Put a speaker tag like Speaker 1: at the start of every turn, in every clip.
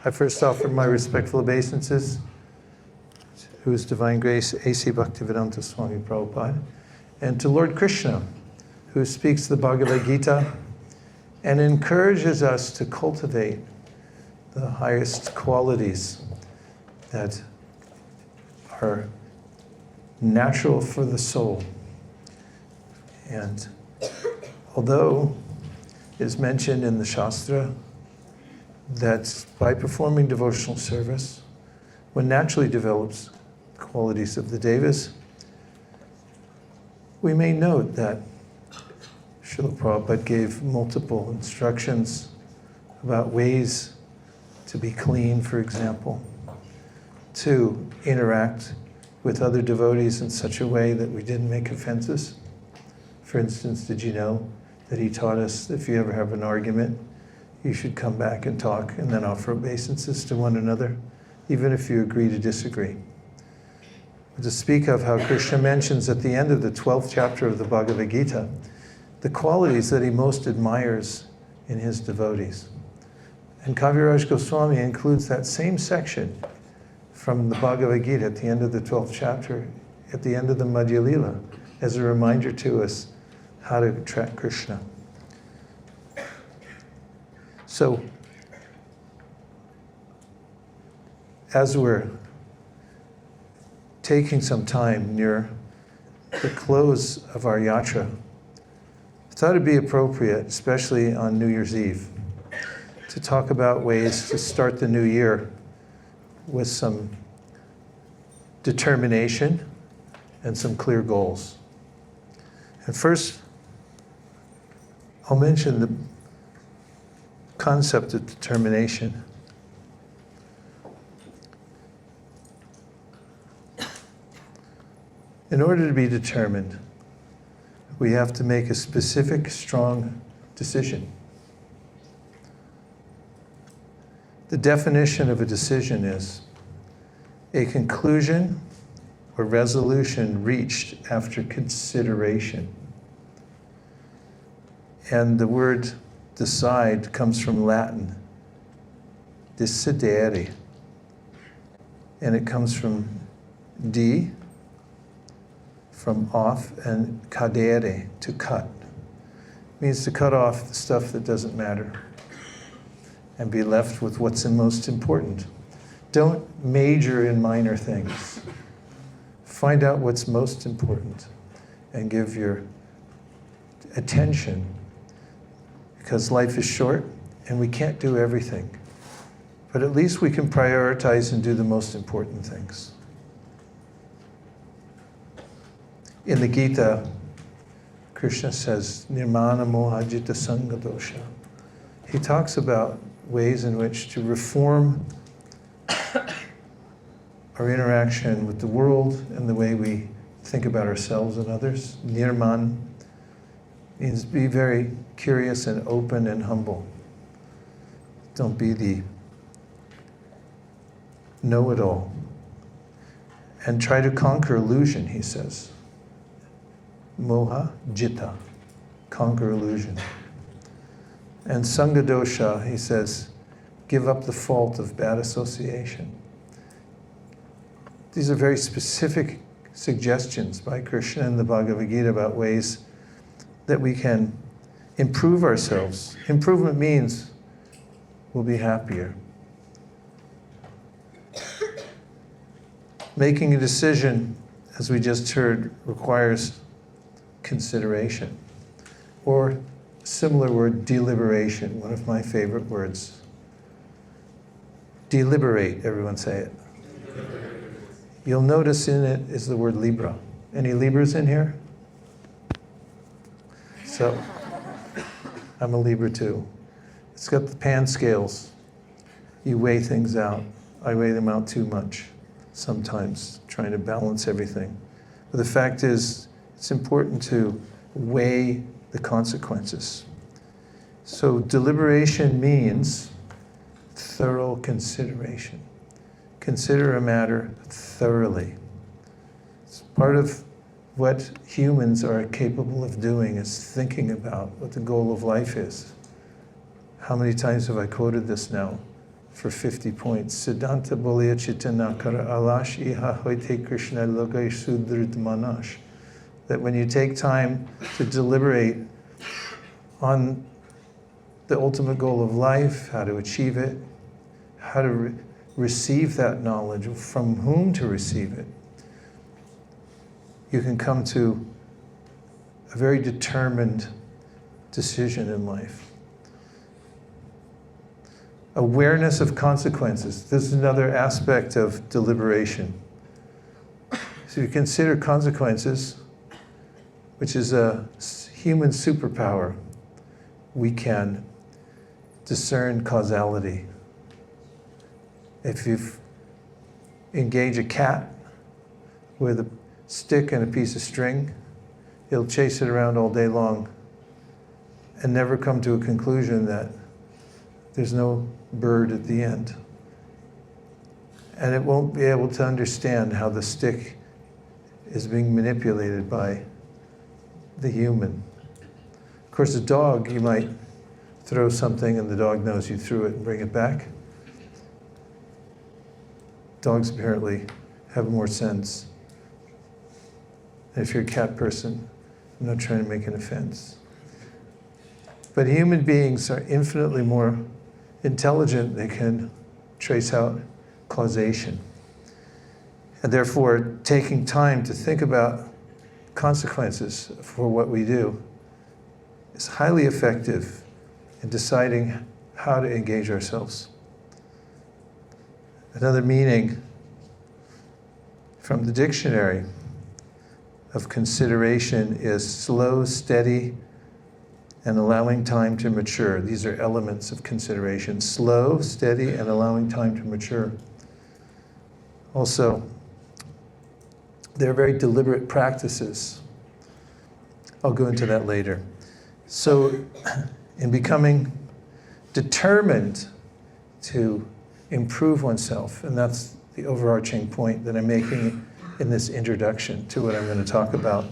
Speaker 1: I first offer my respectful obeisances to His Divine Grace A.C. Bhaktivedanta Swami Prabhupada, and to Lord Krishna, who speaks the Bhagavad Gita and encourages us to cultivate the highest qualities that are natural for the soul. And although it is mentioned in the Shastra that by performing devotional service, one naturally develops qualities of the Devas, we may note that Srila Prabhupada gave multiple instructions about ways to be clean, for example, to interact with other devotees in such a way that we didn't make offenses. For instance, did you know that he taught us if you ever have an argument, you should come back and talk and then offer obeisances to one another, even if you agree to disagree. But to speak of how Krishna mentions at the end of the 12th chapter of the Bhagavad Gita, the qualities that he most admires in his devotees. And Kaviraj Goswami includes that same section from the Bhagavad Gita at the end of the 12th chapter, at the end of the Madhya Lila, as a reminder to us how to attract Krishna. So, as we're taking some time near the close of our yatra, I thought it'd be appropriate, especially on New Year's Eve, to talk about ways to start the new year with some determination and some clear goals. And first, I'll mention the concept of determination. In order to be determined, we have to make a specific, strong decision. The definition of a decision is a conclusion or resolution reached after consideration. And the word decide comes from Latin, decidere, and it comes from de, from off, and cadere, to cut. It means to cut off the stuff that doesn't matter and be left with what's most important. Don't major in minor things. Find out what's most important and give your attention, because life is short and we can't do everything. But at least we can prioritize and do the most important things. In the Gita, Krishna says, Nirmana mohajita sanga dosha. He talks about ways in which to reform our interaction with the world and the way we think about ourselves and others. Nirman means be very curious and open and humble. Don't be the know-it-all. And try to conquer illusion, he says. Moha jita, conquer illusion. And sanga dosha, he says, give up the fault of bad association. These are very specific suggestions by Krishna in the Bhagavad Gita about ways that we can improve ourselves. Improvement means we'll be happier. Making a decision, as we just heard, requires consideration. Or a similar word, deliberation, one of my favorite words. Deliberate, everyone say it. You'll notice in it is the word Libra. Any Libras in here? So, I'm a Libra too. It's got the pan scales. You weigh things out. I weigh them out too much sometimes, trying to balance everything. But the fact is, it's important to weigh the consequences. So deliberation means thorough consideration. Consider a matter thoroughly. It's part of what humans are capable of doing, is thinking about what the goal of life is. How many times have I quoted this now? for 50 points. Siddhanta bolya chitanakara alash iha hoite krishna longish manash. That when you take time to deliberate on the ultimate goal of life, how to achieve it, how to receive that knowledge, from whom to receive it, you can come to a very determined decision in life. Awareness of consequences. This is another aspect of deliberation. So you consider consequences, which is a human superpower. We can discern causality. If you engage a cat with a stick and a piece of string, it'll chase it around all day long and never come to a conclusion that there's no bird at the end. And it won't be able to understand how the stick is being manipulated by the human. Of course, a dog, you might throw something and the dog knows you threw it and bring it back. Dogs apparently have more sense. And if you're a cat person, I'm not trying to make an offense. But human beings are infinitely more intelligent. They can trace out causation. And therefore, taking time to think about consequences for what we do is highly effective in deciding how to engage ourselves. Another meaning from the dictionary of consideration is slow, steady, and allowing time to mature. These are elements of consideration. Slow, steady, and allowing time to mature. Also, they're very deliberate practices. I'll go into that later. So, in becoming determined to improve oneself, and that's the overarching point that I'm making in this introduction to what I'm going to talk about,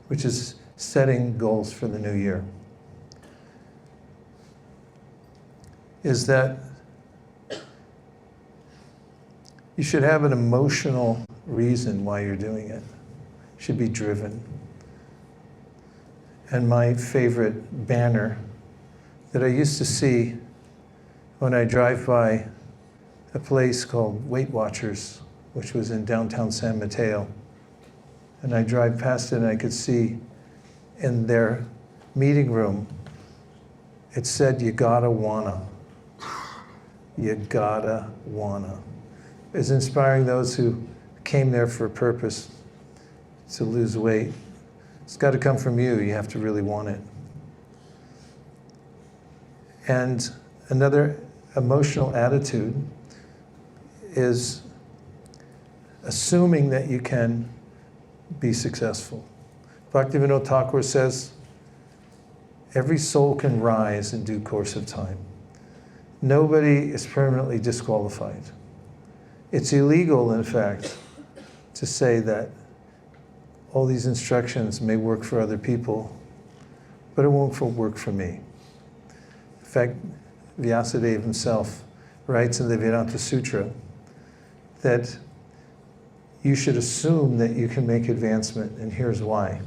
Speaker 1: which is setting goals for the new year, is that you should have an emotional reason why you're doing it. You should be driven. And my favorite banner that I used to see when I drive by a place called Weight Watchers, which was in downtown San Mateo. And I drive past it and I could see in their meeting room, it said, "You gotta wanna. You gotta wanna." It's inspiring those who came there for a purpose to lose weight. It's got to come from you. You have to really want it. And another emotional attitude is assuming that you can be successful. Bhaktivinoda Thakur says, every soul can rise in due course of time. Nobody is permanently disqualified. It's illegal, in fact, to say that all these instructions may work for other people, but it won't work for me. In fact, Vyasadeva himself writes in the Vedanta Sutra that you should assume that you can make advancement, and here's why.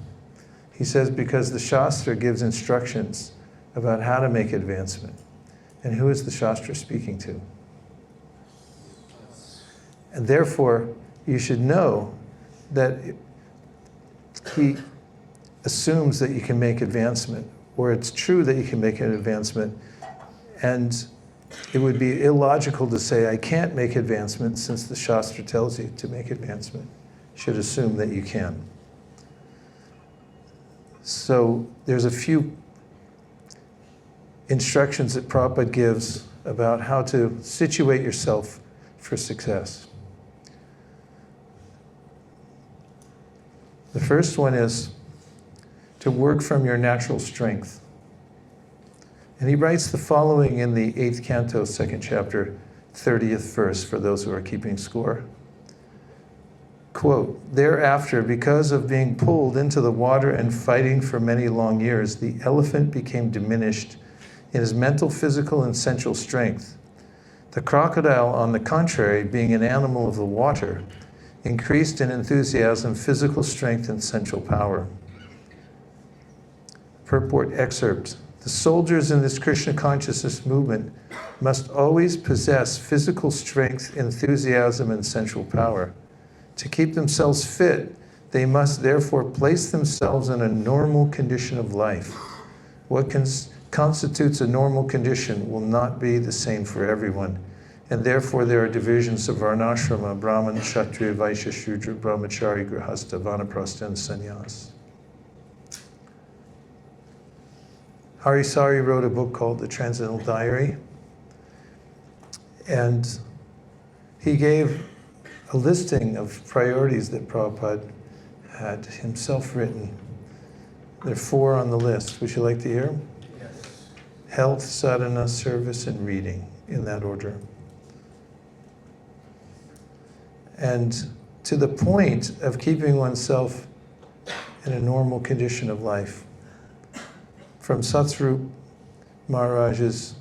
Speaker 1: He says, because the Shastra gives instructions about how to make advancement. And who is the Shastra speaking to? And therefore, you should know that he assumes that you can make advancement, or it's true that you can make an advancement, and it would be illogical to say, I can't make advancement since the Shastra tells you to make advancement. You should assume that you can. So there's a few instructions that Prabhupada gives about how to situate yourself for success. The first one is to work from your natural strength. And he writes the following in the 8th canto, 2nd chapter, 30th verse, for those who are keeping score. Quote, thereafter, because of being pulled into the water and fighting for many long years, the elephant became diminished in his mental, physical, and sensual strength. The crocodile, on the contrary, being an animal of the water, increased in enthusiasm, physical strength, and sensual power. Purport excerpt. The soldiers in this Krishna consciousness movement must always possess physical strength, enthusiasm, and sensual power. To keep themselves fit, they must therefore place themselves in a normal condition of life. What constitutes a normal condition will not be the same for everyone, and therefore there are divisions of varnashrama, Brahman, Kshatriya, Vaishya, Shudra, Brahmachari, Grihastha, Vanaprastha, and Sannyas. Harisari wrote a book called The Transcendental Diary, and he gave a listing of priorities that Prabhupada had himself written. There are 4 on the list. Would you like to hear?
Speaker 2: Yes.
Speaker 1: Health, sadhana, service, and reading, in that order. And to the point of keeping oneself in a normal condition of life. From Satsvarup Maharaj's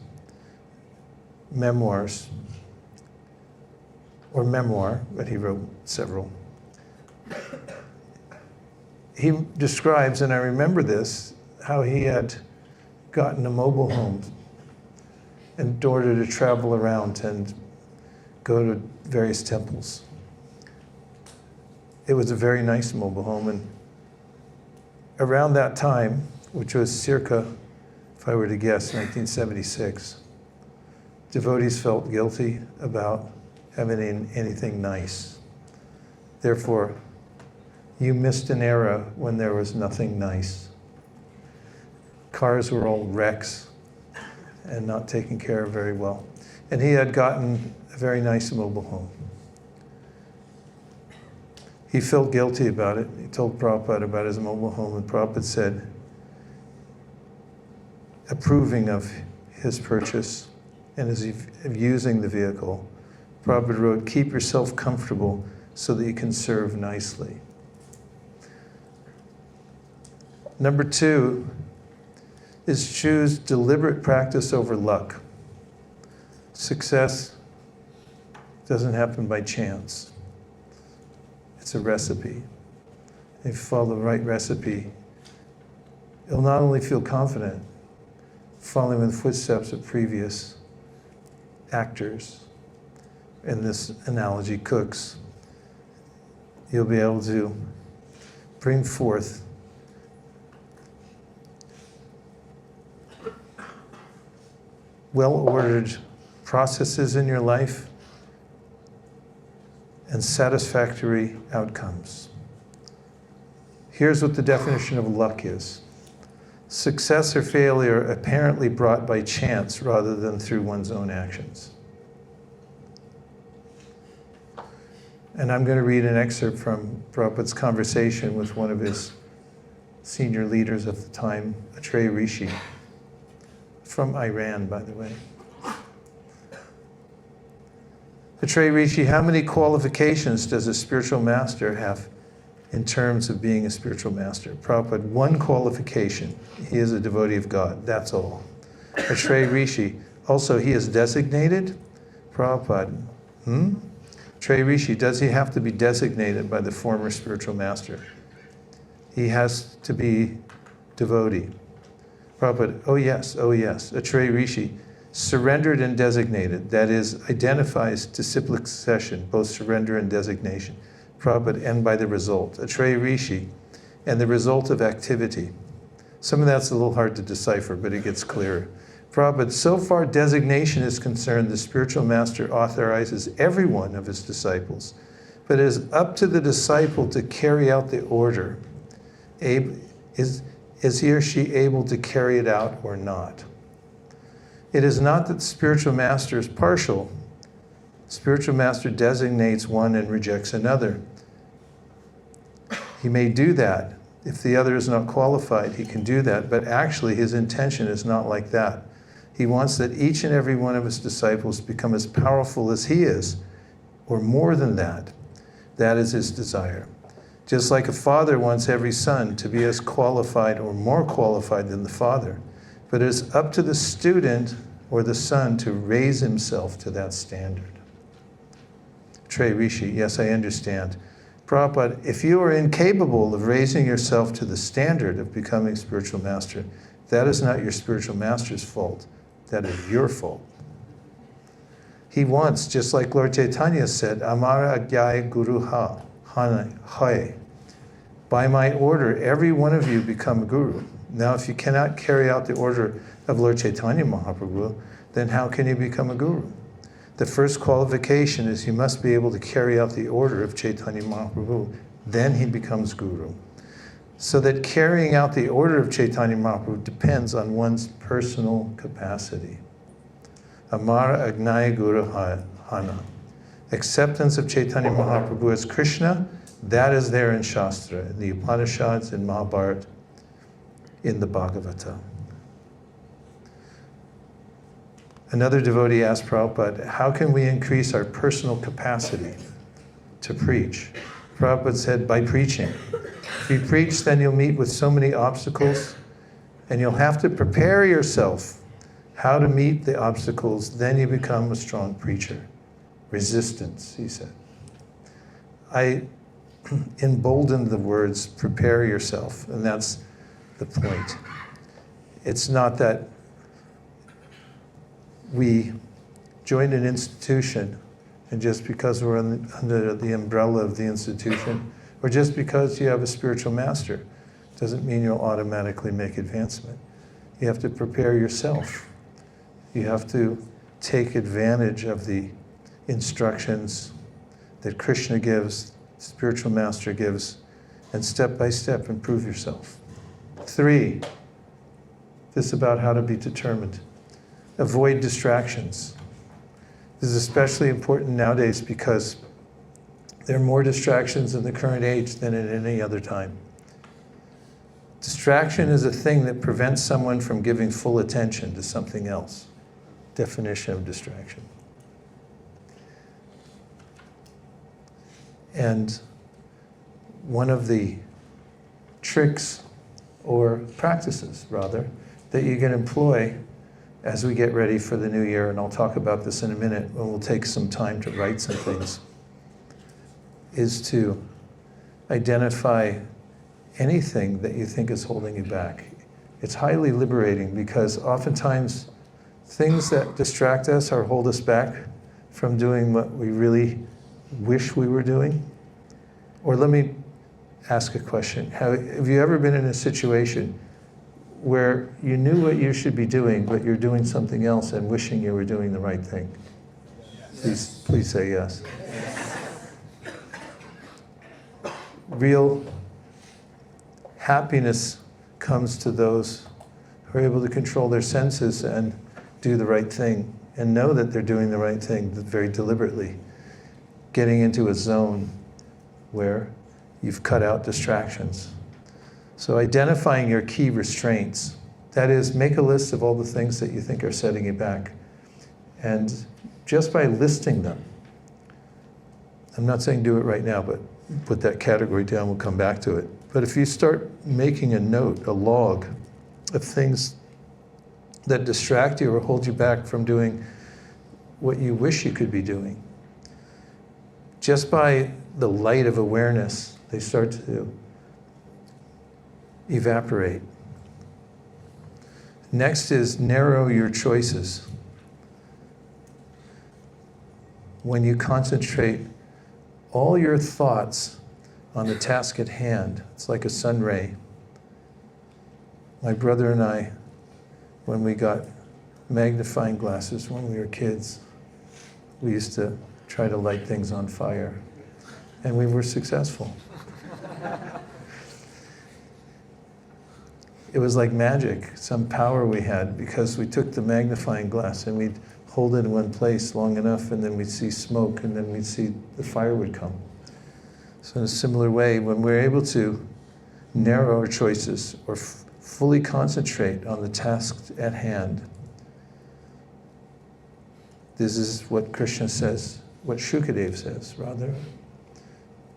Speaker 1: memoirs, or memoir, but he wrote several. He describes, and I remember this, how he had gotten a mobile home in order to travel around and go to various temples. It was a very nice mobile home, and around that time, which was circa, if I were to guess, 1976, devotees felt guilty about having anything nice. Therefore, you missed an era when there was nothing nice. Cars were all wrecks and not taken care of very well. And he had gotten a very nice mobile home. He felt guilty about it. He told Prabhupada about his mobile home, and Prabhupada said, approving of his purchase and of using the vehicle, Prabhupada wrote, keep yourself comfortable so that you can serve nicely. Number 2 is choose deliberate practice over luck. Success doesn't happen by chance. It's a recipe. If you follow the right recipe, you'll not only feel confident, following in the footsteps of previous actors, in this analogy, cooks, you'll be able to bring forth well-ordered processes in your life and satisfactory outcomes. Here's what the definition of luck is. Success or failure apparently brought by chance rather than through one's own actions. And I'm going to read an excerpt from Prabhupada's conversation with one of his senior leaders at the time, Atreya Rishi, from Iran, by the way. Atreya Rishi, how many qualifications does a spiritual master have in terms of being a spiritual master? Prabhupada, 1 qualification. He is a devotee of God. That's all. Atreya Rishi, also he is designated? Prabhupada, Atreya Rishi, does he have to be designated by the former spiritual master? He has to be devotee. Prabhupada, oh yes. Atreya Rishi, surrendered and designated, that is, identifies disciplic succession, both surrender and designation. Prabhupada, and by the result. Atreya Rishi, and the result of activity. Some of that's a little hard to decipher, but it gets clearer. Prabhupada, so far designation is concerned, the spiritual master authorizes every one of his disciples, but it is up to the disciple to carry out the order. Is he or she able to carry it out or not? It is not that the spiritual master is partial. Spiritual master designates one and rejects another. He may do that. If the other is not qualified, he can do that, but actually his intention is not like that. He wants that each and every one of his disciples become as powerful as he is, or more than that. That is his desire. Just like a father wants every son to be as qualified or more qualified than the father. But it is up to the student or the son to raise himself to that standard. Trey Rishi, yes, I understand. Prabhupada, if you are incapable of raising yourself to the standard of becoming spiritual master, that is not your spiritual master's fault. That is your fault. He wants, just like Lord Chaitanya said, Amara Agyaya Guru Ha, Hai. By my order, every one of you become a guru. Now, if you cannot carry out the order of Lord Chaitanya Mahaprabhu, then how can you become a guru? The first qualification is you must be able to carry out the order of Chaitanya Mahaprabhu. Then he becomes guru. So that carrying out the order of Chaitanya Mahaprabhu depends on one's personal capacity. Amara Agnaya Guru Hana. Acceptance of Chaitanya Mahaprabhu as Krishna, that is there in Shastra, in the Upanishads, in Mahabharata, in the Bhagavata. Another devotee asked Prabhupada, how can we increase our personal capacity to preach? Prabhupada said, by preaching. If you preach, then you'll meet with so many obstacles, and you'll have to prepare yourself how to meet the obstacles, then you become a strong preacher. Resistance, he said. I emboldened the words, prepare yourself, and that's the point. It's not that we joined an institution, and just because we're under the umbrella of the institution, or just because you have a spiritual master, doesn't mean you'll automatically make advancement. You have to prepare yourself. You have to take advantage of the instructions that Krishna gives, spiritual master gives, and step by step improve yourself. 3, this is about how to be determined. Avoid distractions. This is especially important nowadays because there are more distractions in the current age than at any other time. Distraction is a thing that prevents someone from giving full attention to something else. Definition of distraction. And one of the tricks, or practices rather, that you can employ as we get ready for the new year, and I'll talk about this in a minute, and we'll take some time to write some things, is to identify anything that you think is holding you back. It's highly liberating because oftentimes things that distract us or hold us back from doing what we really wish we were doing. Or let me ask a question. Have you ever been in a situation where you knew what you should be doing, but you're doing something else and wishing you were doing the right thing? Yes. Please say yes. Real happiness comes to those who are able to control their senses and do the right thing and know that they're doing the right thing very deliberately. Getting into a zone where you've cut out distractions. So identifying your key restraints, that is, make a list of all the things that you think are setting you back. And just by listing them, I'm not saying do it right now, but put that category down, we'll come back to it. But if you start making a note, a log of things that distract you or hold you back from doing what you wish you could be doing, just by the light of awareness, they start to evaporate. Next is narrow your choices. When you concentrate all your thoughts on the task at hand, it's like a sun ray. My brother and I, when we got magnifying glasses when we were kids, we used to try to light things on fire, and we were successful. It was like magic, some power we had, because we took the magnifying glass and we'd hold it in one place long enough, and then we'd see smoke, and then we'd see the fire would come. So in a similar way, when we're able to narrow our choices or fully concentrate on the task at hand, this is what Krishna says, what Shukadev says, rather,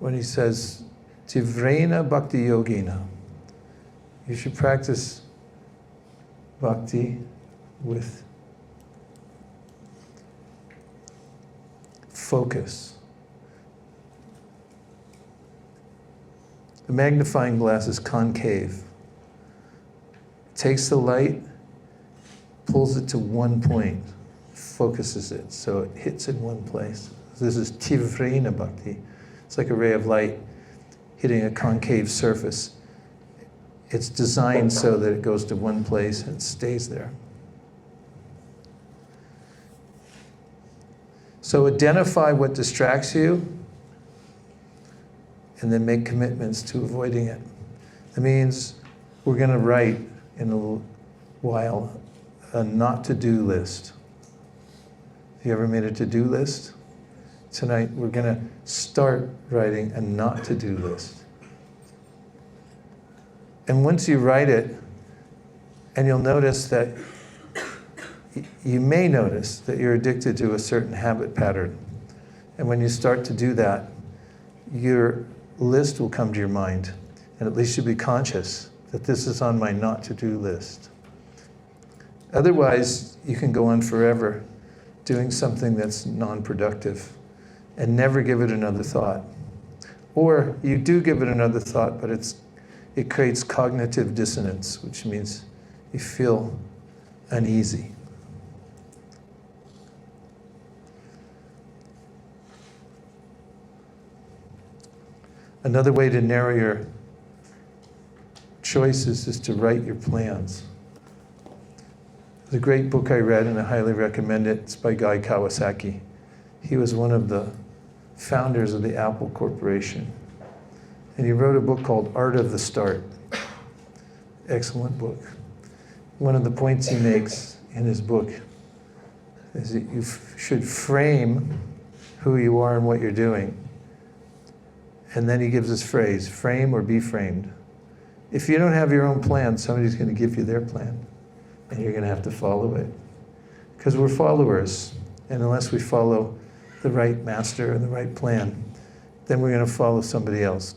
Speaker 1: when he says, Tivrena bhakti yogina. You should practice bhakti with focus. The magnifying glass is concave. It takes the light, pulls it to one point, focuses it, so it hits in one place. This is Tivrena bhakti. It's like a ray of light hitting a concave surface. It's designed so that it goes to one place and stays there. So identify what distracts you and then make commitments to avoiding it. That means we're going to write in a little while a not to-do list. Have you ever made a to-do list? Tonight we're going to start writing a not to-do list. And once you write it, and you'll notice that, you may notice that you're addicted to a certain habit pattern. And when you start to do that, your list will come to your mind. And at least you'll be conscious that this is on my not to-do list. Otherwise, you can go on forever doing something that's non-productive and never give it another thought. Or you do give it another thought, but it creates cognitive dissonance, which means you feel uneasy. Another way to narrow your choices is to write your plans. There's a great book I read, and I highly recommend it. It's by Guy Kawasaki. He was one of the founders of the Apple Corporation. And he wrote a book called Art of the Start. Excellent book. One of the points he makes in his book is that you should frame who you are and what you're doing. And then he gives this phrase, frame or be framed. If you don't have your own plan, somebody's going to give you their plan, and you're going to have to follow it. Because we're followers, and unless we follow the right master and the right plan, then we're going to follow somebody else.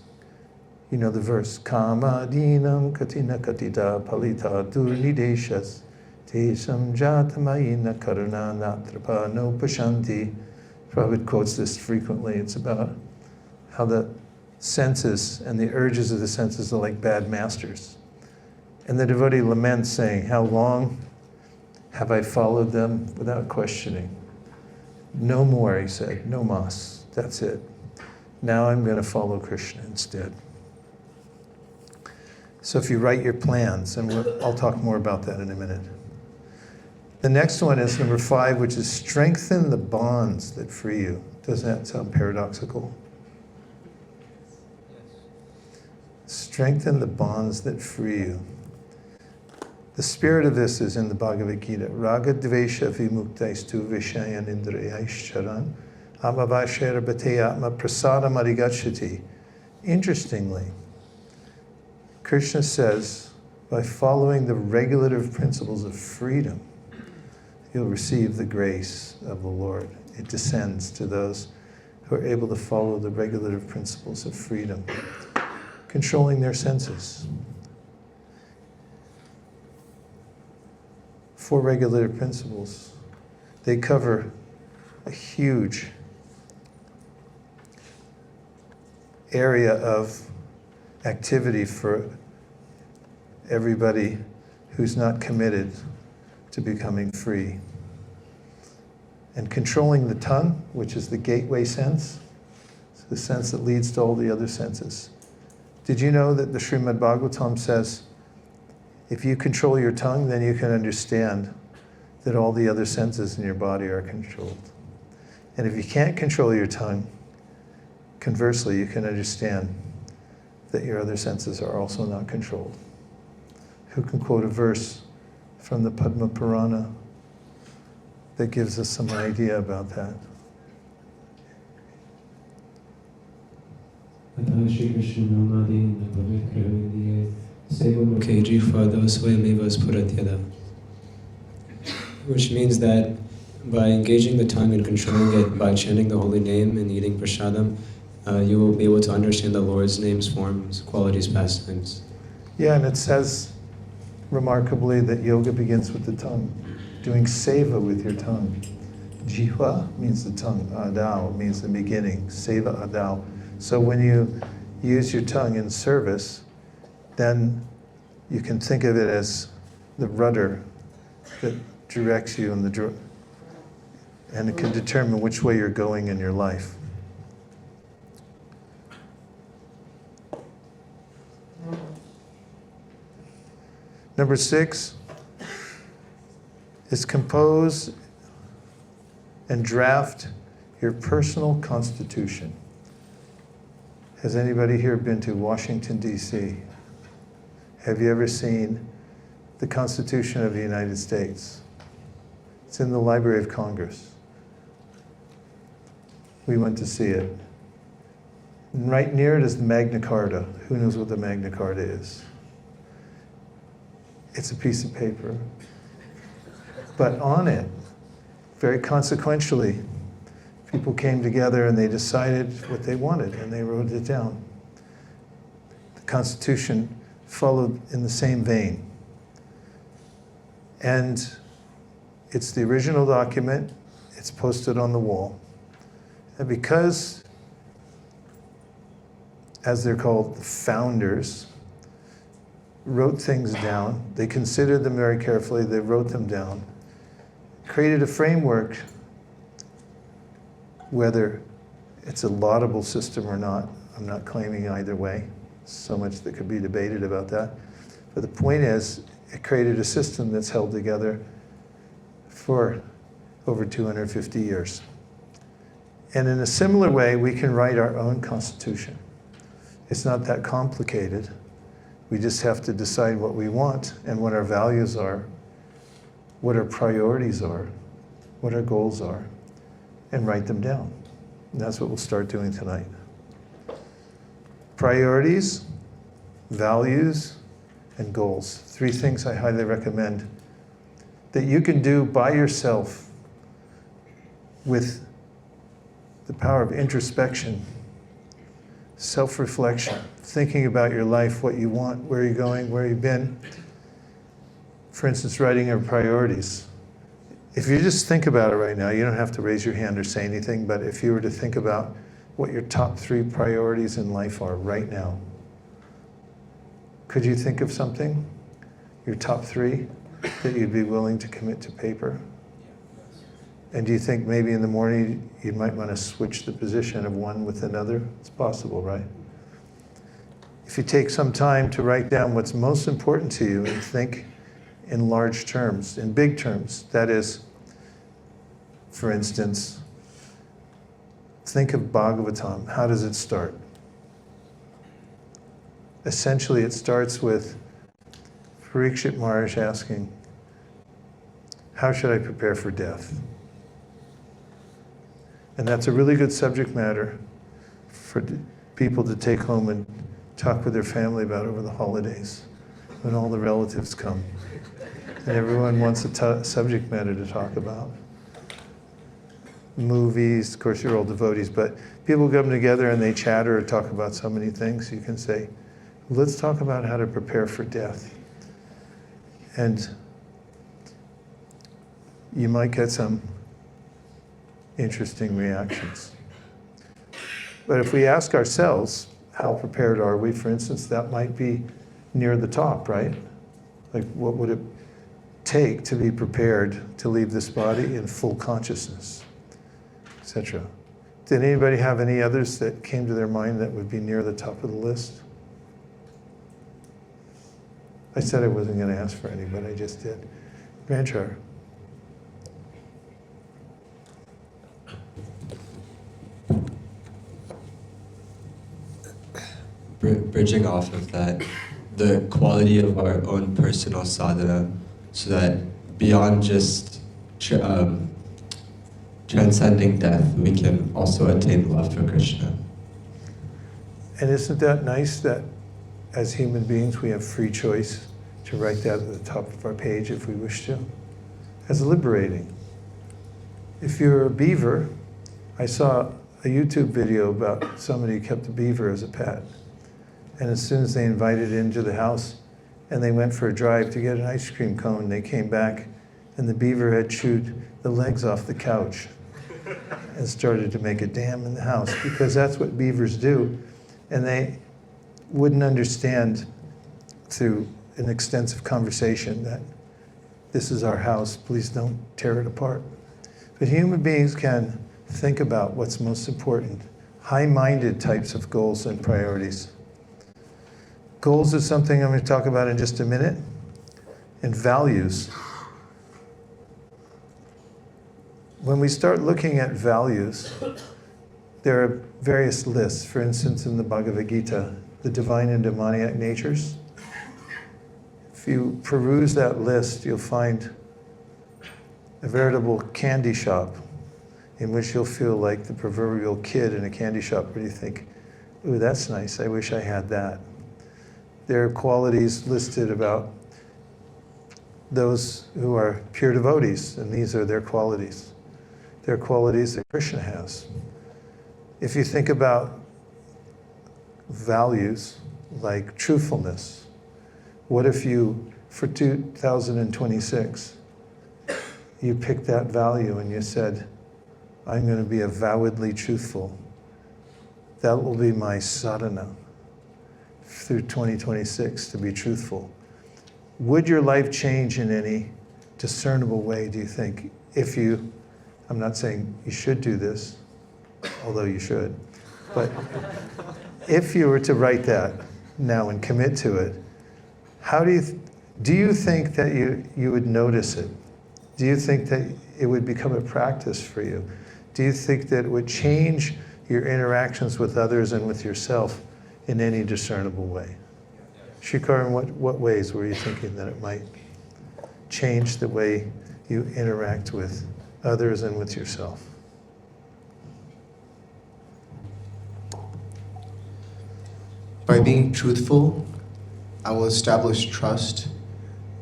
Speaker 1: You know the verse, Kama dinam katina katita palita durnideshas tesham jatamayina karuna natrapa no pashanti. Prabhupada quotes this frequently. It's about how the senses and the urges of the senses are like bad masters. And the devotee laments, saying, how long have I followed them without questioning? No more, he said, no mas, that's it. Now I'm going to follow Krishna instead. So if you write your plans, and I'll talk more about that in a minute. The next one is number 5, which is strengthen the bonds that free you. Doesn't that sound paradoxical? Strengthen the bonds that free you. The spirit of this is in the Bhagavad Gita. Raga dvesha vimuktaisthu vishayan indrayaischaran amavashera bhate atma prasadam adhigacchati. Interestingly, Krishna says, by following the regulative principles of freedom, you'll receive the grace of the Lord. It descends to those who are able to follow the regulative principles of freedom, controlling their senses. 4 regulative principles. They cover a huge area of activity for everybody who's not committed to becoming free. And controlling the tongue, which is the gateway sense, it's the sense that leads to all the other senses. Did you know that the Srimad Bhagavatam says, if you control your tongue, then you can understand that all the other senses in your body are controlled. And if you can't control your tongue, conversely, you can understand that your other senses are also not controlled. Who can quote a verse from the Padma Purana that gives us some idea about that?
Speaker 2: kg for those who leave us Puratyada. Which means that by engaging the tongue and controlling it by chanting the holy name and eating prasadam, you will be able to understand the Lord's names, forms, qualities, pastimes.
Speaker 1: Yeah, and it says remarkably that yoga begins with the tongue, doing seva with your tongue. Jiva means the tongue. Adao means the beginning. Seva adao. So when you use your tongue in service, then you can think of it as the rudder that directs you and it can determine which way you're going in your life. Number 6 is compose and draft your personal constitution. Has anybody here been to Washington, D.C.? Have you ever seen the Constitution of the United States? It's in the Library of Congress. We went to see it. And right near it is the Magna Carta. Who knows what the Magna Carta is? It's a piece of paper. But on it, very consequentially, people came together and they decided what they wanted and they wrote it down. The Constitution followed in the same vein. And it's the original document, it's posted on the wall. And because, as they're called, the founders, wrote things down, they considered them very carefully, they wrote them down, created a framework, whether it's a laudable system or not, I'm not claiming either way, so much that could be debated about that. But the point is, it created a system that's held together for over 250 years. And in a similar way, we can write our own constitution. It's not that complicated. We just have to decide what we want and what our values are, what our priorities are, what our goals are, and write them down. And that's what we'll start doing tonight. Priorities, values, and goals. 3 things I highly recommend that you can do by yourself with the power of introspection, self-reflection, thinking about your life, what you want, where you're going, where you've been. For instance, writing your priorities. If you just think about it right now, you don't have to raise your hand or say anything, but if you were to think about what your top 3 priorities in life are right now, could you think of something, your top 3, that you'd be willing to commit to paper? And do you think maybe in the morning you might want to switch the position of one with another? It's possible, right? If you take some time to write down what's most important to you and think in large terms, in big terms, that is, for instance, think of Bhagavatam. How does it start? Essentially, it starts with Parikshit Maharaj asking, how should I prepare for death? And that's a really good subject matter for people to take home and talk with their family about over the holidays, when all the relatives come. And everyone wants a subject matter to talk about. Movies, of course you're all devotees, but people come together and they chatter or talk about so many things. You can say, let's talk about how to prepare for death. And you might get some interesting reactions. But if we ask ourselves, how prepared are we? For instance, that might be near the top, right? Like, what would it take to be prepared to leave this body in full consciousness, etc. Did anybody have any others that came to their mind that would be near the top of the list? I said I wasn't going to ask for any, but I just did. Grandchar.
Speaker 3: Bridging off of that, the quality of our own personal sadhana, so that beyond just transcending death, we can also attain love for Krishna.
Speaker 1: And isn't that nice that as human beings we have free choice to write that at the top of our page if we wish to? That's liberating. If you're a beaver, I saw a YouTube video about somebody who kept a beaver as a pet. And as soon as they invited it into the house and they went for a drive to get an ice cream cone, they came back and the beaver had chewed the legs off the couch and started to make a dam in the house, because that's what beavers do. And they wouldn't understand through an extensive conversation that this is our house, please don't tear it apart. But human beings can think about what's most important, high-minded types of goals and priorities. Goals is something I'm going to talk about in just a minute, and values. When we start looking at values, there are various lists. For instance, in the Bhagavad Gita, the divine and demoniac natures. If you peruse that list, you'll find a veritable candy shop in which you'll feel like the proverbial kid in a candy shop where you think, ooh, that's nice, I wish I had that. There are qualities listed about those who are pure devotees, and these are their qualities. They're qualities that Krishna has. If you think about values like truthfulness, what if you, for 2026, you picked that value and you said, I'm going to be avowedly truthful. That will be my sadhana through 2026, to be truthful. Would your life change in any discernible way, do you think, if you, I'm not saying you should do this, although you should, but if you were to write that now and commit to it, how do you think that you would notice it? Do you think that it would become a practice for you? Do you think that it would change your interactions with others and with yourself in any discernible way? Shikar, in what ways were you thinking that it might change the way you interact with others and with yourself?
Speaker 4: By being truthful, I will establish trust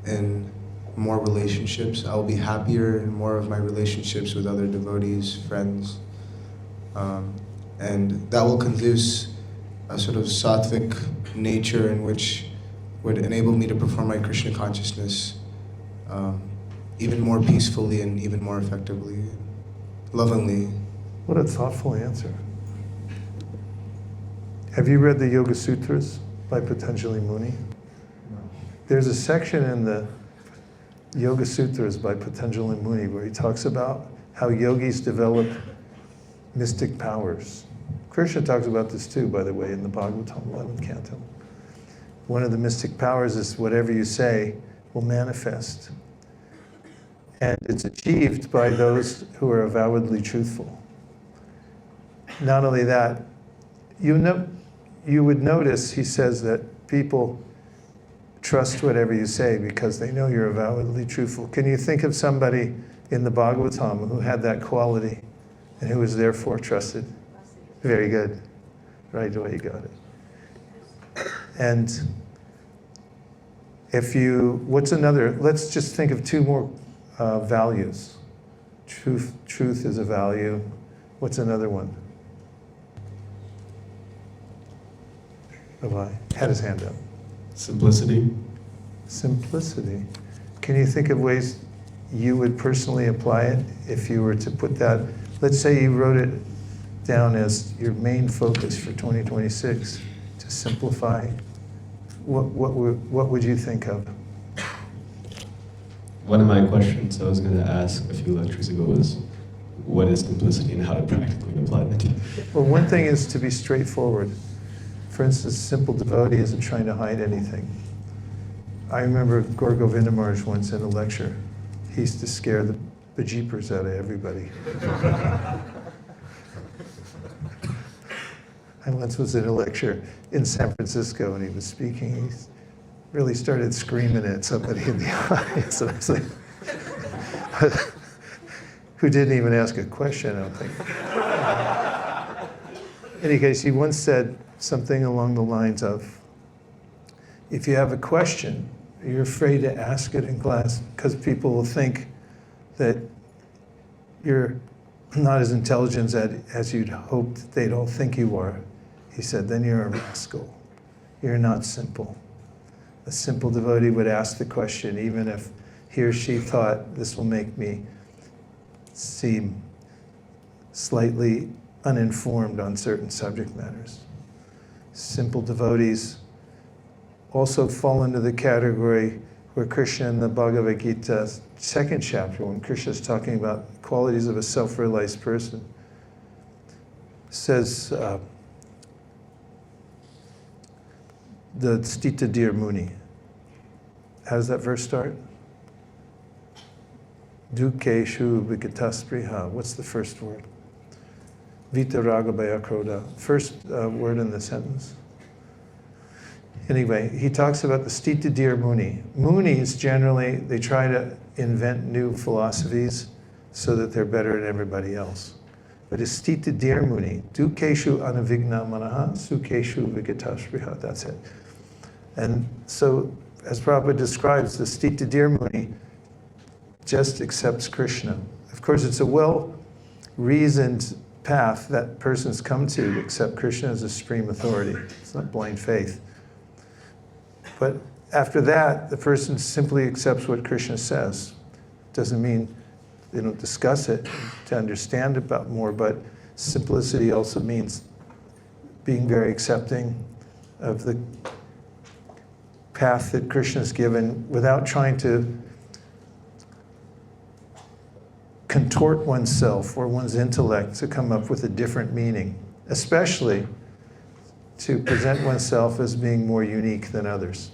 Speaker 4: in more relationships. I will be happier in more of my relationships with other devotees, friends. And that will conduce a sort of sattvic nature in which would enable me to perform my Krishna consciousness even more peacefully and even more effectively, lovingly.
Speaker 1: What a thoughtful answer. Have you read the Yoga Sutras by Patanjali Muni? There's a section in the Yoga Sutras by Patanjali Muni where he talks about how yogis develop mystic powers. Krishna talks about this too, by the way, in the Bhagavatam 11th canto. One of the mystic powers is whatever you say will manifest. And it's achieved by those who are avowedly truthful. Not only that, you would notice, he says, that people trust whatever you say because they know you're avowedly truthful. Can you think of somebody in the Bhagavatam who had that quality and who was therefore trusted? Very good. Right away you got it. And what's another, let's just think of two more values. Truth is a value. What's another one? Bye-bye. Had his hand up.
Speaker 5: Simplicity.
Speaker 1: Simplicity. Can you think of ways you would personally apply it if you were to put that, let's say you wrote it down as your main focus for 2026, to simplify. What would you think of?
Speaker 5: One of my questions I was going to ask a few lectures ago was, what is simplicity and how to practically apply it?
Speaker 1: Well, one thing is to be straightforward. For instance, simple devotee isn't trying to hide anything. I remember Gaur Govinda Maharaj once in a lecture. He used to scare the bejeepers out of everybody. I once was in a lecture in San Francisco and he was speaking. He really started screaming at somebody in the audience. And I was like, who didn't even ask a question, I don't think. In any case, he once said something along the lines of, if you have a question, you're afraid to ask it in class because people will think that you're not as intelligent as you'd hoped they'd all think you are. He said, then you're a rascal. You're not simple. A simple devotee would ask the question even if he or she thought, this will make me seem slightly uninformed on certain subject matters. Simple devotees also fall into the category where Krishna in the Bhagavad Gita, second chapter, when Krishna is talking about qualities of a self-realized person, says, the Stita Deer Muni. How does that verse start? Dukeshu Vikataspriha. What's the first word? Vitaraga Bhayakroda. First word in the sentence. Anyway, he talks about the Stita Deer Muni. Munis generally, they try to invent new philosophies so that they're better than everybody else. But it's Stita Deer Muni. Dukeshu Anavigna Manaha, Sukeshu Vikataspriha. That's it. And so, as Prabhupada describes, the Stita Deer Muni just accepts Krishna. Of course, it's a well-reasoned path that person's come to accept Krishna as a supreme authority. It's not blind faith. But after that, the person simply accepts what Krishna says. Doesn't mean they don't discuss it to understand about more, but simplicity also means being very accepting of the path that Krishna's given without trying to contort oneself or one's intellect to come up with a different meaning, especially to present oneself as being more unique than others.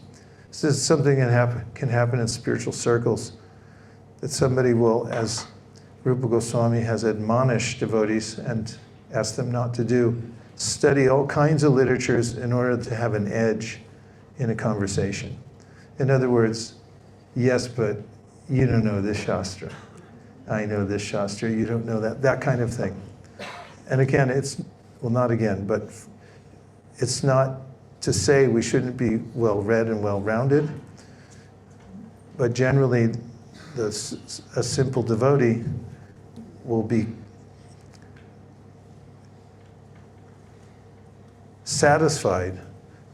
Speaker 1: This is something that can happen in spiritual circles, that somebody will, as Rupa Goswami has admonished devotees and asked them not to do, study all kinds of literatures in order to have an edge in a conversation. In other words, yes, but you don't know this Shastra. I know this Shastra, you don't know that kind of thing. And again, not again, but it's not to say we shouldn't be well-read and well-rounded, but generally a simple devotee will be satisfied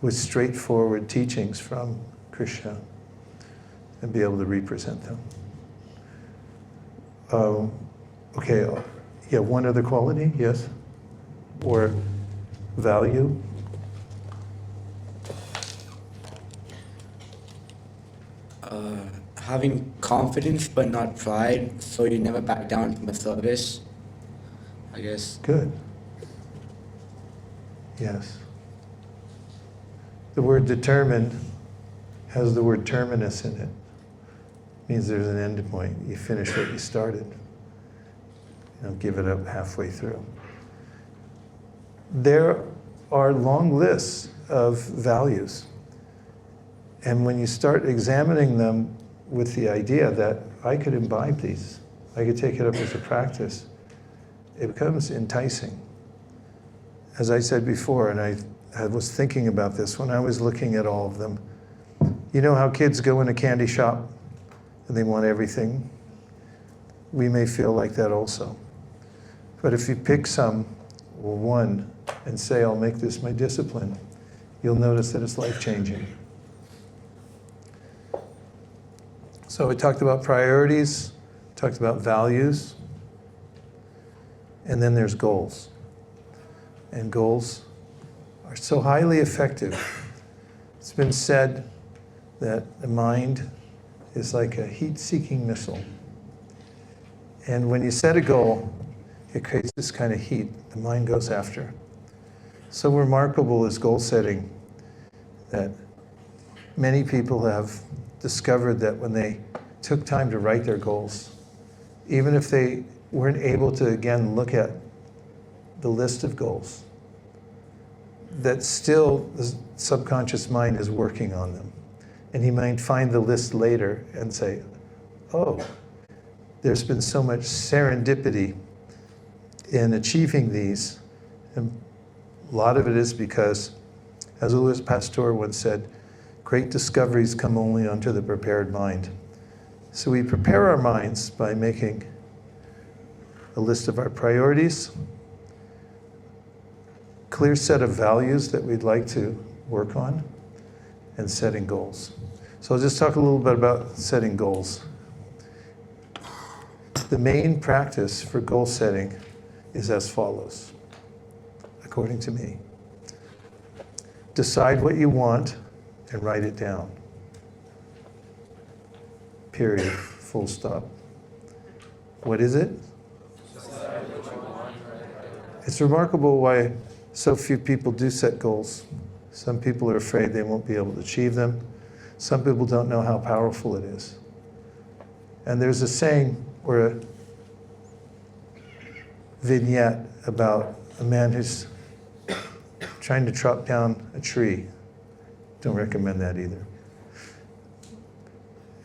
Speaker 1: with straightforward teachings from Krishna and be able to represent them. Okay, yeah, one other quality, yes? Or value?
Speaker 6: Having confidence but not pride, so you never back down from a service, I guess.
Speaker 1: Good. Yes. The word determined has the word terminus in it. Means there's an end point. You finish what you started. You don't give it up halfway through. There are long lists of values. And when you start examining them with the idea that I could imbibe these, I could take it up as a practice, it becomes enticing. As I said before, and I was thinking about this when I was looking at all of them. You know how kids go in a candy shop and they want everything? We may feel like that also. But if you pick some, or one, and say, I'll make this my discipline, you'll notice that it's life-changing. So we talked about priorities, talked about values, and then there's goals. And goals are so highly effective. It's been said that the mind is like a heat-seeking missile. And when you set a goal, it creates this kind of heat the mind goes after. So remarkable is goal setting that many people have discovered that when they took time to write their goals, even if they weren't able to, again, look at the list of goals, that still the subconscious mind is working on them. And he might find the list later and say, oh, there's been so much serendipity in achieving these. And a lot of it is because, as Louis Pasteur once said, great discoveries come only unto the prepared mind. So we prepare our minds by making a list of our priorities, clear set of values that we'd like to work on, and setting goals. So I'll just talk a little bit about setting goals. the main practice for goal setting is as follows, according to me. Decide what you want and write it down. Period. Full stop. What is it? It's remarkable why so few people do set goals. Some people are afraid they won't be able to achieve them. Some people don't know how powerful it is. And there's a saying or a vignette about a man who's trying to chop down a tree. Don't recommend that either.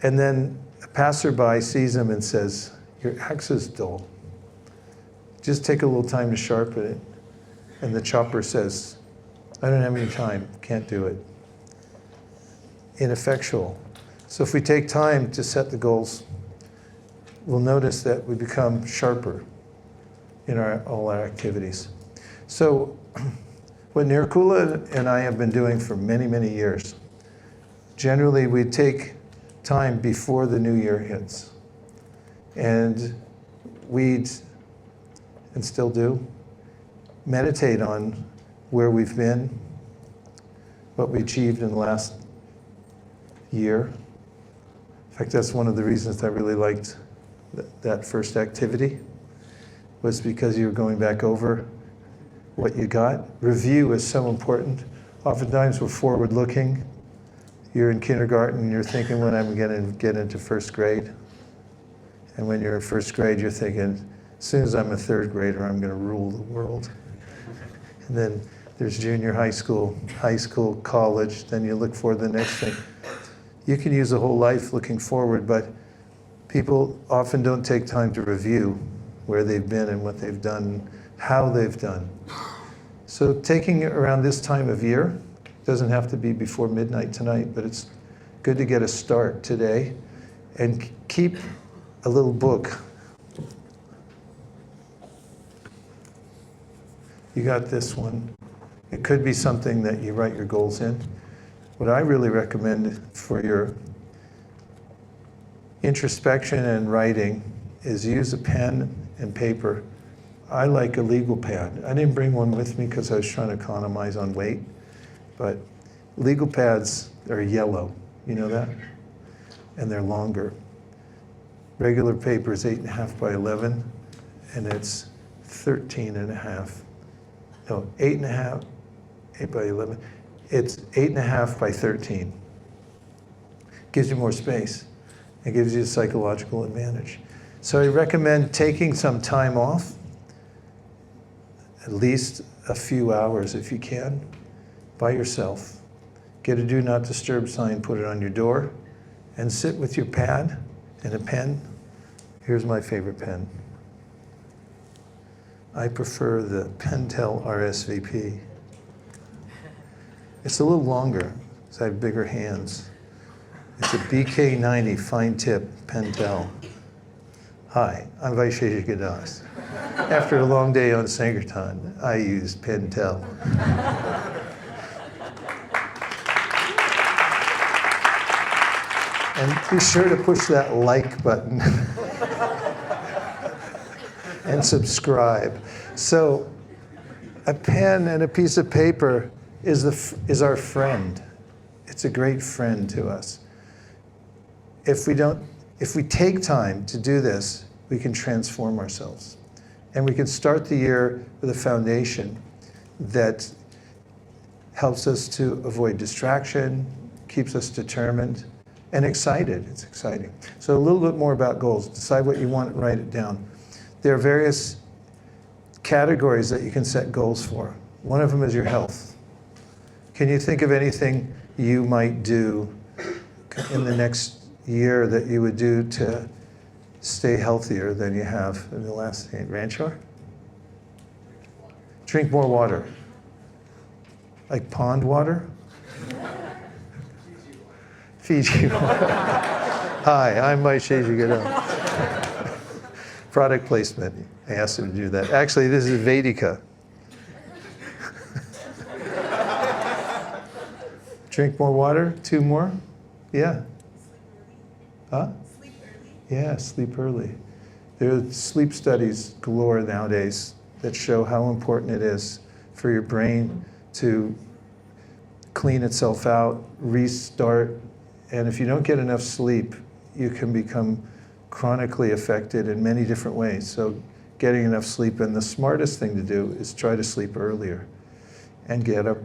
Speaker 1: And then a passerby sees him and says, "Your axe is dull. Just take a little time to sharpen it." And the chopper says, "I don't have any time, can't do it." Ineffectual. So if we take time to set the goals, we'll notice that we become sharper in all our activities. So what Nirkula and I have been doing for many, many years, generally we take time before the new year hits. And we'd, and still do, meditate on where we've been, what we achieved in the last year. In fact, that's one of the reasons I really liked that first activity, was because you were going back over what you got. Review is so important. Oftentimes we're forward-looking. You're in kindergarten and you're thinking, when I'm going to get into first grade. And when you're in first grade, you're thinking, as soon as I'm a third grader, I'm going to rule the world. And then there's junior high school, college, then you look for the next thing. You can use a whole life looking forward, but people often don't take time to review where they've been and what they've done, how they've done. So taking it around this time of year, doesn't have to be before midnight tonight, but it's good to get a start today and keep a little book. You got this one. It could be something that you write your goals in. What I really recommend for your introspection and writing is use a pen and paper. I like a legal pad. I didn't bring one with me because I was trying to economize on weight, but legal pads are yellow, you know that? And they're longer. Regular paper is 8.5 by 11, and it's 13.5. No, 8.5, 8 by 11. It's 8.5 by 13. Gives you more space. It gives you a psychological advantage. So I recommend taking some time off, at least a few hours if you can, by yourself. Get a do not disturb sign, put it on your door, and sit with your pad and a pen. Here's my favorite pen. I prefer the Pentel RSVP. It's a little longer, because I have bigger hands. It's a BK90 fine tip Pentel. Hi, I'm Vaisesika Dasa. After a long day on Sankirtan, I use Pentel. And be sure to push that like button and subscribe. So a pen and a piece of paper is our friend. It's a great friend to us. If we take time to do this, we can transform ourselves. And we can start the year with a foundation that helps us to avoid distraction, keeps us determined, and excited. It's exciting. So a little bit more about goals. Decide what you want and write it down. There are various categories that you can set goals for. One of them is your health. Can you think of anything you might do in the next year that you would do to stay healthier than you have in the last Ranchor? Drink more water. Like pond water? Fiji water. Hi, I'm Vaisesika Dasa. Product placement. I asked him to do that. Actually, this is Vedika. Drink more water? 2 more? Yeah. Huh?
Speaker 7: Sleep early.
Speaker 1: Yeah, sleep early. There are sleep studies galore nowadays that show how important it is for your brain to clean itself out, restart, and if you don't get enough sleep, you can become chronically affected in many different ways. So getting enough sleep, and the smartest thing to do is try to sleep earlier and get up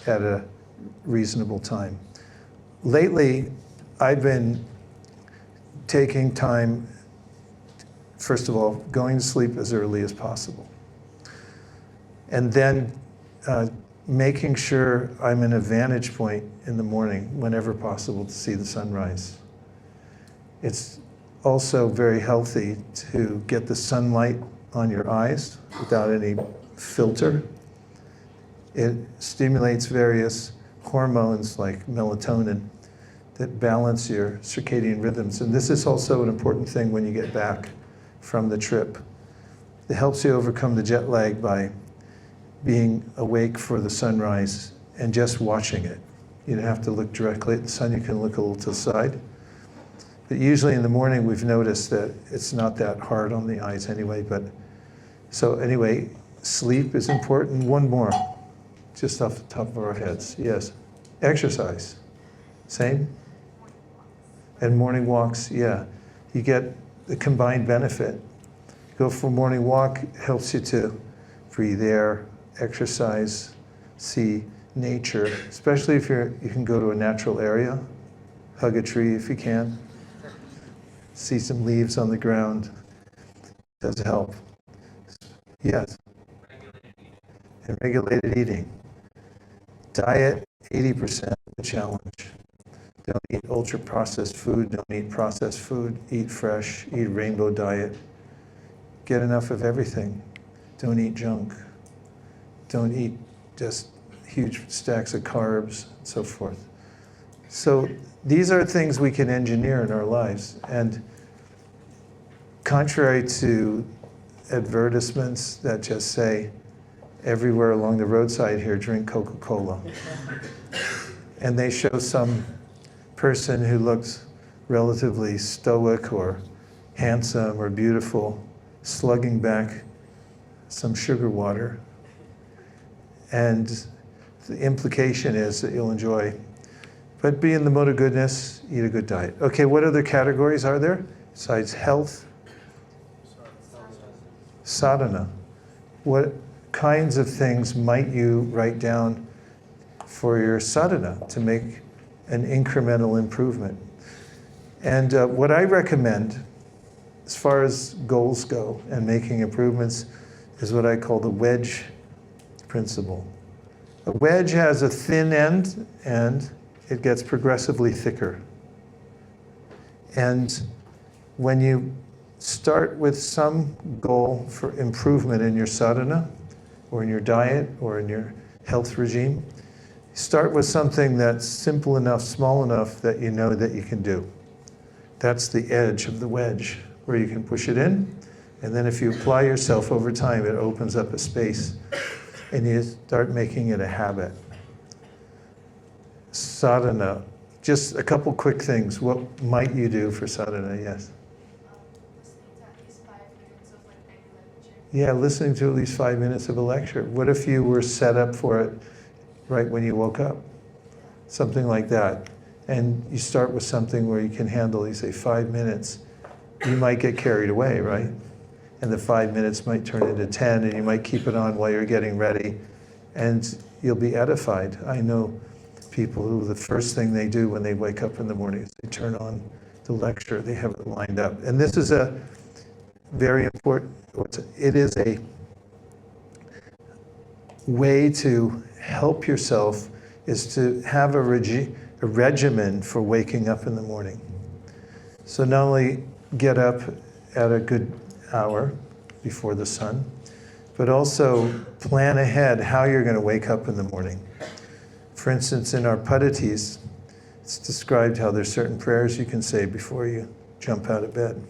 Speaker 1: at a reasonable time. Lately, I've been taking time, first of all, going to sleep as early as possible. And then making sure I'm in a vantage point in the morning whenever possible to see the sunrise. It's also very healthy to get the sunlight on your eyes without any filter. It stimulates various hormones like melatonin that balance your circadian rhythms. And this is also an important thing when you get back from the trip. It helps you overcome the jet lag by being awake for the sunrise and just watching it. You don't have to look directly at the sun, you can look a little to the side. But usually in the morning we've noticed that it's not that hard on the eyes anyway. But so anyway, sleep is important. One more, just off the top of our heads. Yes, exercise, same? And morning walks, yeah. You get the combined benefit. Go for a morning walk, helps you to breathe air, exercise, see nature, especially if you can go to a natural area, hug a tree if you can, see some leaves on the ground, does help. Yes. And regulated eating. Diet, 80% of the challenge. Don't eat ultra-processed food, don't eat processed food, eat fresh, eat rainbow diet. Get enough of everything. Don't eat junk. Don't eat just huge stacks of carbs, and so forth. So these are things we can engineer in our lives. And contrary to advertisements that just say, everywhere along the roadside here, drink Coca-Cola. And they show some person who looks relatively stoic or handsome or beautiful, slugging back some sugar water. And the implication is that you'll enjoy, but be in the mode of goodness, eat a good diet. Okay, what other categories are there besides health? Sadhana. What kinds of things might you write down for your sadhana to make an incremental improvement? And what I recommend, as far as goals go and making improvements, is what I call the wedge principle. A wedge has a thin end and it gets progressively thicker. And when you start with some goal for improvement in your sadhana, or in your diet, or in your health regime, start with something that's simple enough, small enough that you know that you can do. That's the edge of the wedge, where you can push it in, and then if you apply yourself over time, it opens up a space, and you start making it a habit. Sadhana, just a couple quick things. What might you do for sadhana? Yes. Yeah, listening to at least 5 minutes of a lecture. What if you were set up for it right when you woke up? Something like that. And you start with something where you can handle, you say 5 minutes. You might get carried away, right? And the 5 minutes might turn into 10, and you might keep it on while you're getting ready, and you'll be edified. I know people who the first thing they do when they wake up in the morning is they turn on the lecture. They have it lined up. And this is a very important, it is a way to help yourself, is to have a regimen for waking up in the morning. So not only get up at a good hour before the sun, but also plan ahead how you're going to wake up in the morning. For instance, in our padditis, it's described how there's certain prayers you can say before you jump out of bed.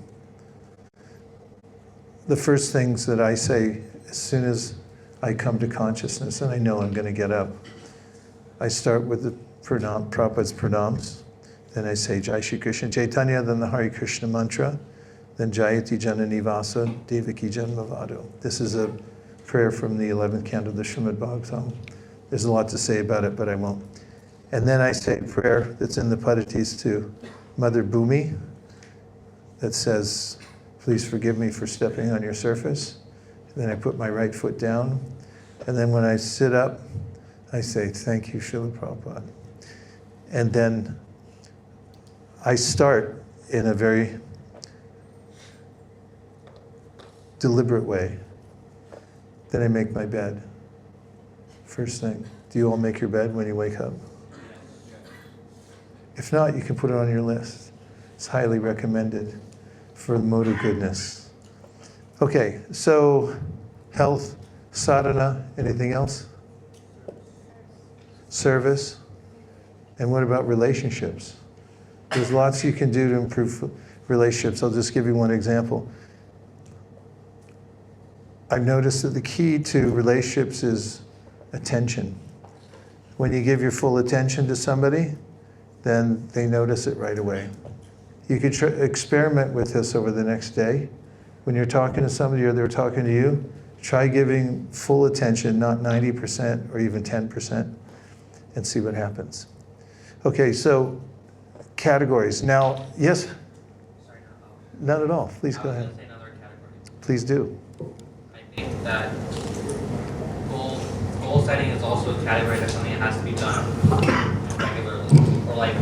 Speaker 1: The first things that I say as soon as I come to consciousness and I know I'm going to get up, I start with the Prabhupada's pranams. Then I say Jai Shri Krishna Chaitanya, then the Hare Krishna mantra. then Jayati Jananivasa Devaki Janmavadu. This is a prayer from the 11th canto of the Srimad Bhagavatam. There's a lot to say about it, but I won't. And then I say a prayer that's in the Padatis to Mother Bhumi that says, please forgive me for stepping on your surface. And then I put my right foot down. And then when I sit up, I say, thank you, Srila Prabhupada. And then I start in a very deliberate way. Then I make my bed. First thing. Do you all make your bed when you wake up? If not, you can put it on your list. It's highly recommended for the mode of goodness. Okay, so health, sadhana, anything else? Service. And what about relationships? There's lots you can do to improve relationships. I'll just give you one example. I've noticed that the key to relationships is attention. When you give your full attention to somebody, then they notice it right away. You could experiment with this over the next day. When you're talking to somebody or they're talking to you, try giving full attention, not 90% or even 10%, and see what happens. Okay, so categories. Now, yes?
Speaker 7: Sorry,
Speaker 1: Not at all. Please go
Speaker 7: I was
Speaker 1: ahead.
Speaker 7: going to say another category.
Speaker 1: Please do.
Speaker 7: I think that goal setting is also a category that's something that has to be done regularly. Or like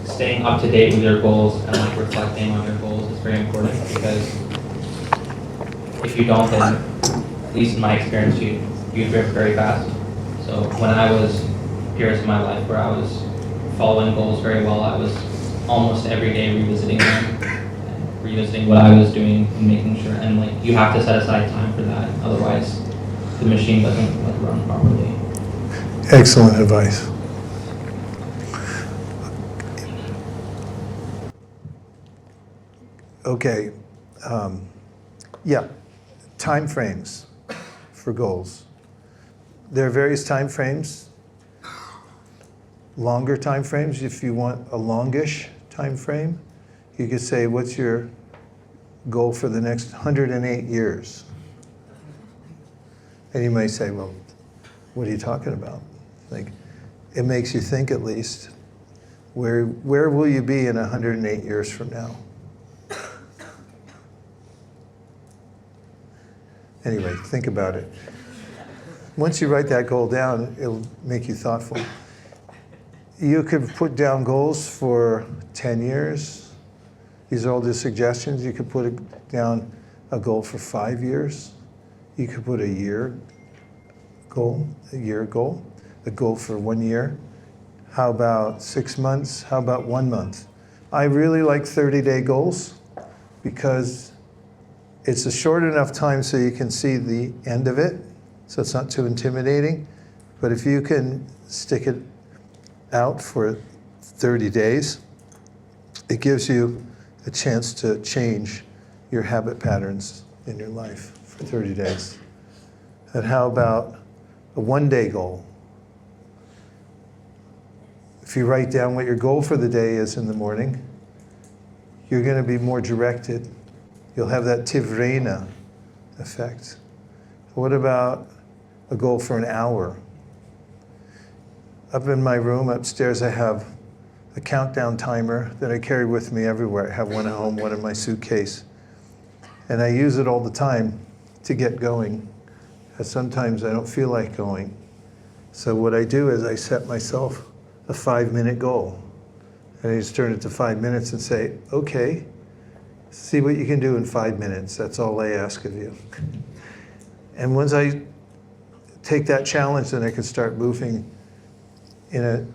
Speaker 7: staying up to date with your goals and like reflecting on your goals is very important, because if you don't, then at least in my experience, you drift very fast. So when I was periods in my life where I was following goals very well, I was almost every day revisiting them and revisiting what I was doing and making sure, and like you have to set aside time for that, otherwise the machine doesn't like run properly.
Speaker 1: Excellent advice. Okay, yeah, time frames for goals. There are various time frames. Longer time frames, if you want a longish time frame, you could say, what's your goal for the next 108 years? And you may say, well, what are you talking about? Like, it makes you think at least, where will you be in 108 years from now? Anyway, think about it. Once you write that goal down, it'll make you thoughtful. You could put down goals for 10 years. These are all just suggestions. You could put down a goal for 5 years. You could put a year goal, a goal for 1 year. How about 6 months? How about 1 month? I really like 30-day goals because it's a short enough time so you can see the end of it, so it's not too intimidating. But if you can stick it out for 30 days, it gives you a chance to change your habit patterns in your life for 30 days. And how about a 1-day goal? If you write down what your goal for the day is in the morning, you're going to be more directed. You'll have that Tivrena effect. What about a goal for an hour? Up in my room upstairs, I have a countdown timer that I carry with me everywhere. I have one at home, one in my suitcase. And I use it all the time to get going, because sometimes I don't feel like going. So what I do is I set myself a 5-minute goal. And I just turn it to 5 minutes and say, okay, see what you can do in 5 minutes. That's all I ask of you. And once I take that challenge, then I can start moving in a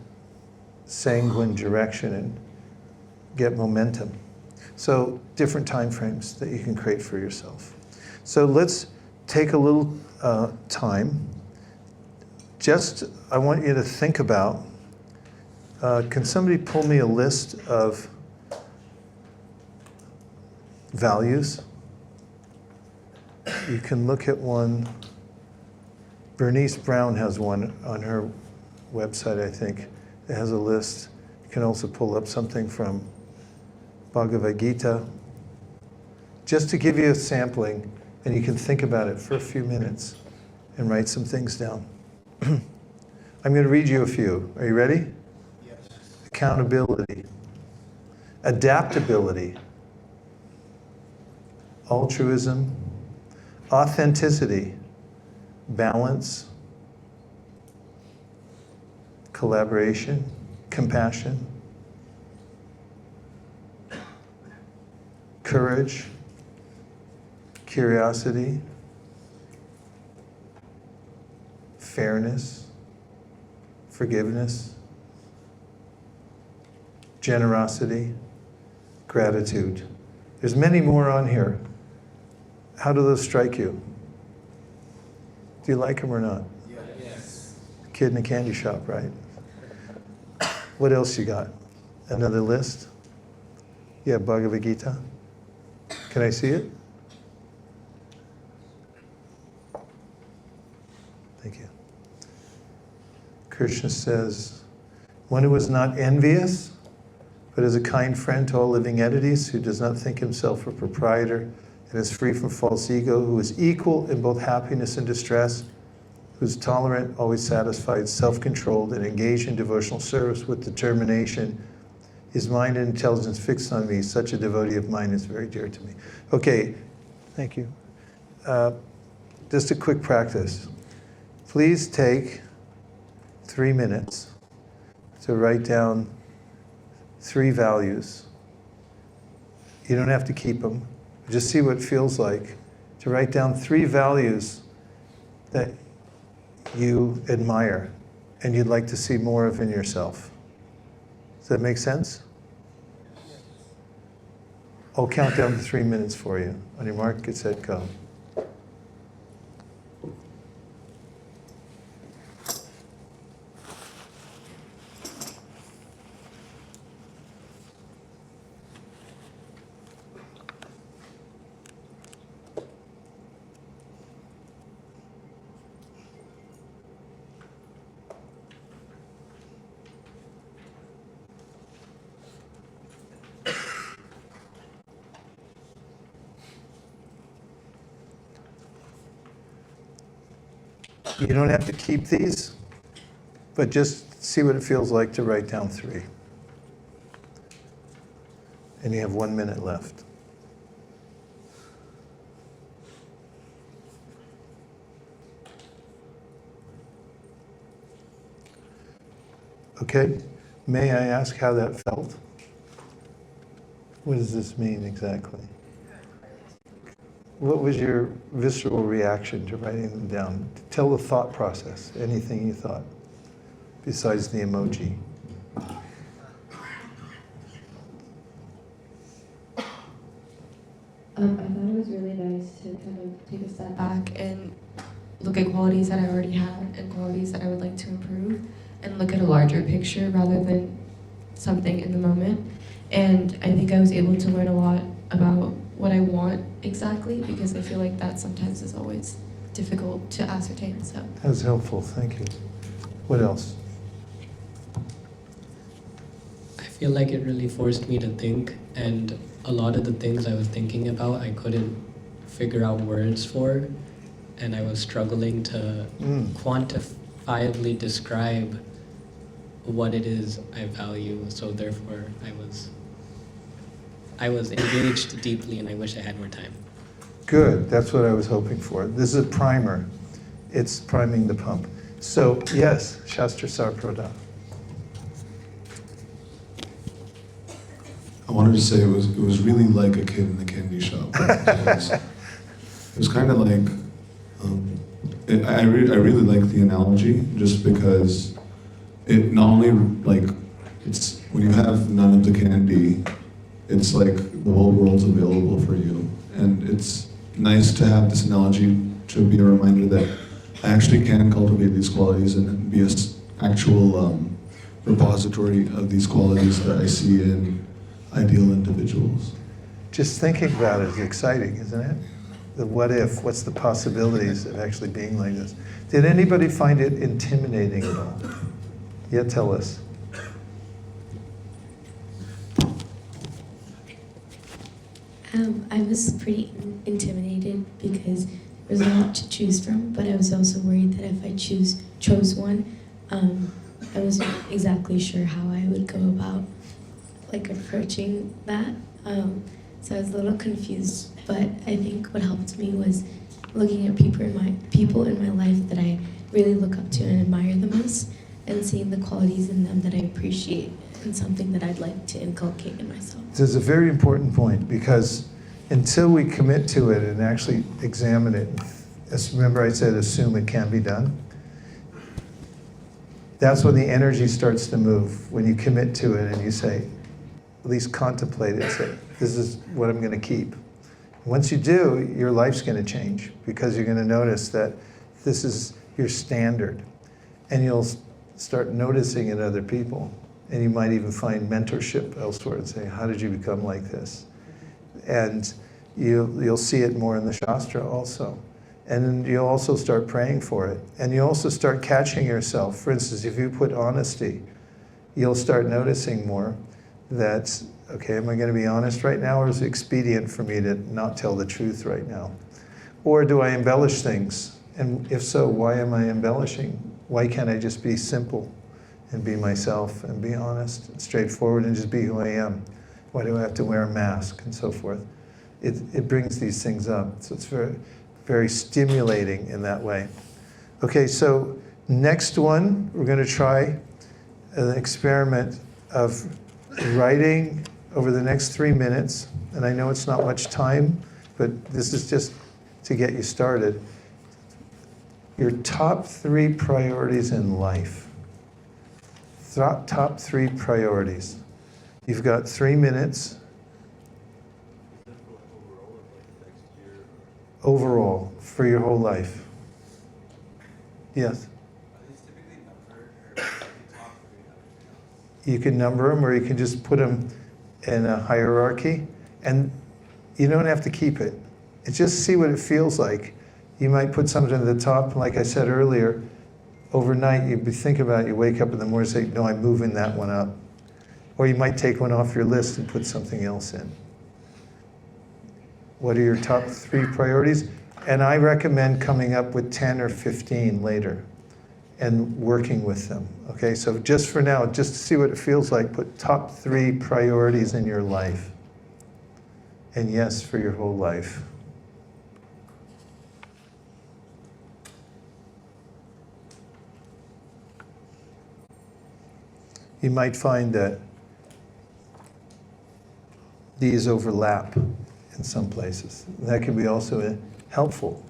Speaker 1: sanguine direction and get momentum. So different time frames that you can create for yourself. So let's take a little time. Just, I want you to think about, can somebody pull me a list of values? You can look at one. Bernice Brown has one on her website, I think. It has a list. You can also pull up something from Bhagavad Gita. just to give you a sampling, and you can think about it for a few minutes and write some things down. I'm going to read you a few. Are you ready?
Speaker 4: Yes.
Speaker 1: Accountability, adaptability, altruism, authenticity, balance, collaboration, compassion, courage, curiosity, fairness, forgiveness, generosity, gratitude. There's many more on here. How do those strike you? Do you like them or not?
Speaker 4: Yes.
Speaker 1: Kid in a candy shop, right? What else you got? Another list? Yeah, Bhagavad Gita. Can I see it? Thank you. Krishna says, one who is not envious, but is a kind friend to all living entities, who does not think himself a proprietor and is free from false ego, who is equal in both happiness and distress, who is tolerant, always satisfied, self-controlled, and engaged in devotional service with determination, his mind and intelligence fixed on me, such a devotee of mine is very dear to me. Okay, thank you. Just a quick practice. Please take 3 minutes to write down 3 values. You don't have to keep them. Just see what it feels like to write down 3 values that you admire and you'd like to see more of in yourself. Does that make sense? I'll count down to 3 minutes for you. On your mark, get set, go. You don't have to keep these, but just see what it feels like to write down 3. And you have 1 minute left. Okay, may I ask how that felt? What does this mean exactly? What was your visceral reaction to writing them down? Tell the thought process, anything you thought, besides the emoji.
Speaker 8: I thought it was really nice to kind of take a step back and look at qualities that I already had and qualities that I would like to improve, and look at a larger picture rather than something in the moment. And I think I was able to learn a lot about what I want exactly, because I feel like that sometimes is always difficult to ascertain. So
Speaker 1: That's helpful, thank you. What else?
Speaker 9: I feel like it really forced me to think, and a lot of the things I was thinking about I couldn't figure out words for, and I was struggling to quantifiably describe what it is I value. So therefore I was engaged deeply, and I wish I had more time.
Speaker 1: Good, that's what I was hoping for. This is a primer. It's priming the pump. So, yes, Shastra Sarproda.
Speaker 10: I wanted to say it was really like a kid in the candy shop. It was kind of like, I really like the analogy, just because it not only, like, it's when you have none of the candy, it's like the whole world's available for you. And it's nice to have this analogy to be a reminder that I actually can cultivate these qualities and be an actual repository of these qualities that I see in ideal individuals.
Speaker 1: Just thinking about it is exciting, isn't it? The what if, what's the possibilities of actually being like this? Did anybody find it intimidating at all? Yeah, tell us.
Speaker 11: I was pretty intimidated because there was a lot to choose from, but I was also worried that if I chose one, I wasn't exactly sure how I would go about like approaching that. So I was a little confused, but I think what helped me was looking at people in my life that I really look up to and admire the most, and seeing the qualities in them that I appreciate, and something that I'd like to inculcate in myself.
Speaker 1: This is a very important point, because until we commit to it and actually examine it, remember I said assume it can be done, that's when the energy starts to move. When you commit to it and you say, at least contemplate it, say, this is what I'm going to keep. Once you do, your life's going to change, because you're going to notice that this is your standard. And you'll start noticing in other people. And you might even find mentorship elsewhere and say, how did you become like this? And you'll see it more in the Shastra also. And then you'll also start praying for it. And you also start catching yourself. For instance, if you put honesty, you'll start noticing more that, okay, am I going to be honest right now, or is it expedient for me to not tell the truth right now? Or do I embellish things? And if so, why am I embellishing? Why can't I just be simple and be myself and be honest and straightforward and just be who I am? Why do I have to wear a mask and so forth? It brings these things up. So it's very, very stimulating in that way. Okay, so next one, we're going to try an experiment of writing over the next 3 minutes. And I know it's not much time, but this is just to get you started. Your top 3 priorities in life. Top 3 priorities. You've got 3 minutes. Overall, for your whole life. Yes? You can number them, or you can just put them in a hierarchy. And you don't have to keep it. It's just see what it feels like. You might put something at the top, and like I said earlier, overnight you think about it, you wake up in the morning and say, no, I'm moving that one up. Or you might take one off your list and put something else in. What are your top 3 priorities? And I recommend coming up with 10 or 15 later and working with them. Okay, so just for now, just to see what it feels like, put top 3 priorities in your life. And yes, for your whole life. You might find that these overlap in some places. That can be also helpful.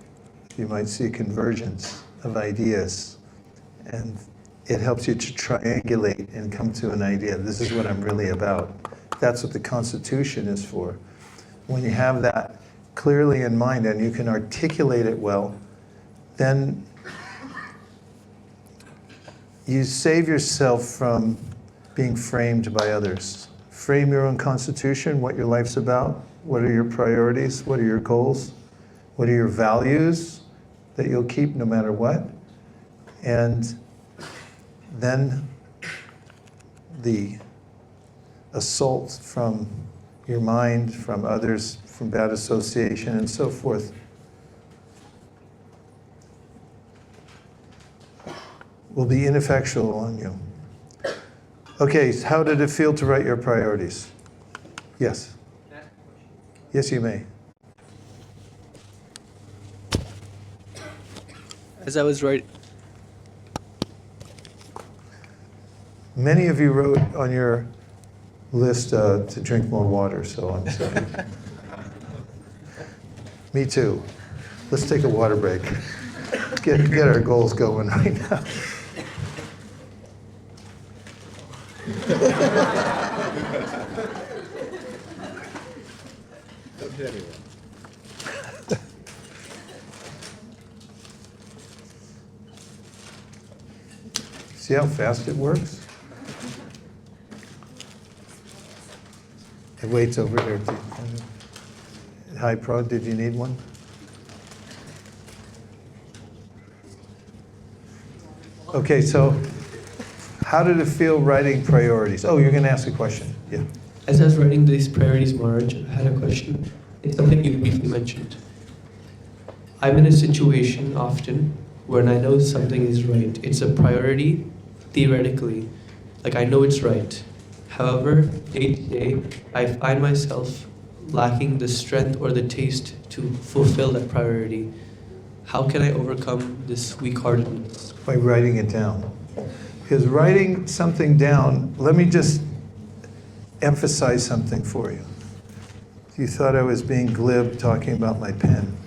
Speaker 1: You might see a convergence of ideas, and it helps you to triangulate and come to an idea. This is what I'm really about. That's what the Constitution is for. When you have that clearly in mind and you can articulate it well, then you save yourself from being framed by others. Frame your own Constitution, what your life's about, what are your priorities, what are your goals, what are your values that you'll keep no matter what, and then the assault from your mind, from others, from bad association, and so forth will be ineffectual on you. Okay, so how did it feel to write your priorities? Yes. Yes, you may.
Speaker 12: As I was writing,
Speaker 1: many of you wrote on your list to drink more water, so I'm sorry. Me too. Let's take a water break. Get our goals going right now. See how fast it works? It waits over here. Hi, Prod, did you need one? Okay, so how did it feel writing priorities? Oh, you're going to ask a question. Yeah.
Speaker 12: as I was writing these priorities, Marge, I had a question. it's something you briefly mentioned. I'm in a situation often when I know something is right. It's a priority, theoretically. Like I know it's right. However, day to day, I find myself lacking the strength or the taste to fulfill that priority. How can I overcome this weak-heartedness?
Speaker 1: By writing it down. Because writing something down, let me just emphasize something for you. You thought I was being glib talking about my pen,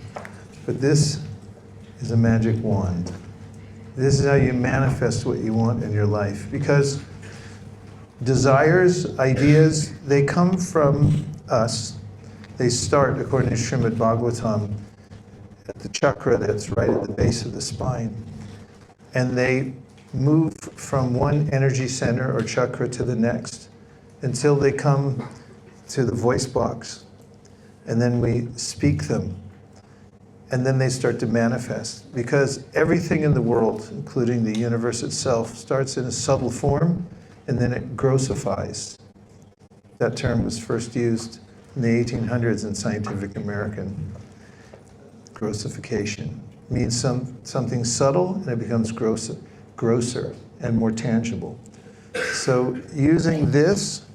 Speaker 1: but this is a magic wand. This is how you manifest what you want in your life. Because desires, ideas, they come from us. They start, according to Srimad Bhagavatam, at the chakra that's right at the base of the spine. And they move from one energy center or chakra to the next until they come to the voice box. And then we speak them. And then they start to manifest. Because everything in the world, including the universe itself, starts in a subtle form and then it grossifies. That term was first used in the 1800s in Scientific American. Grossification means something subtle and it becomes grosser and more tangible. So using this,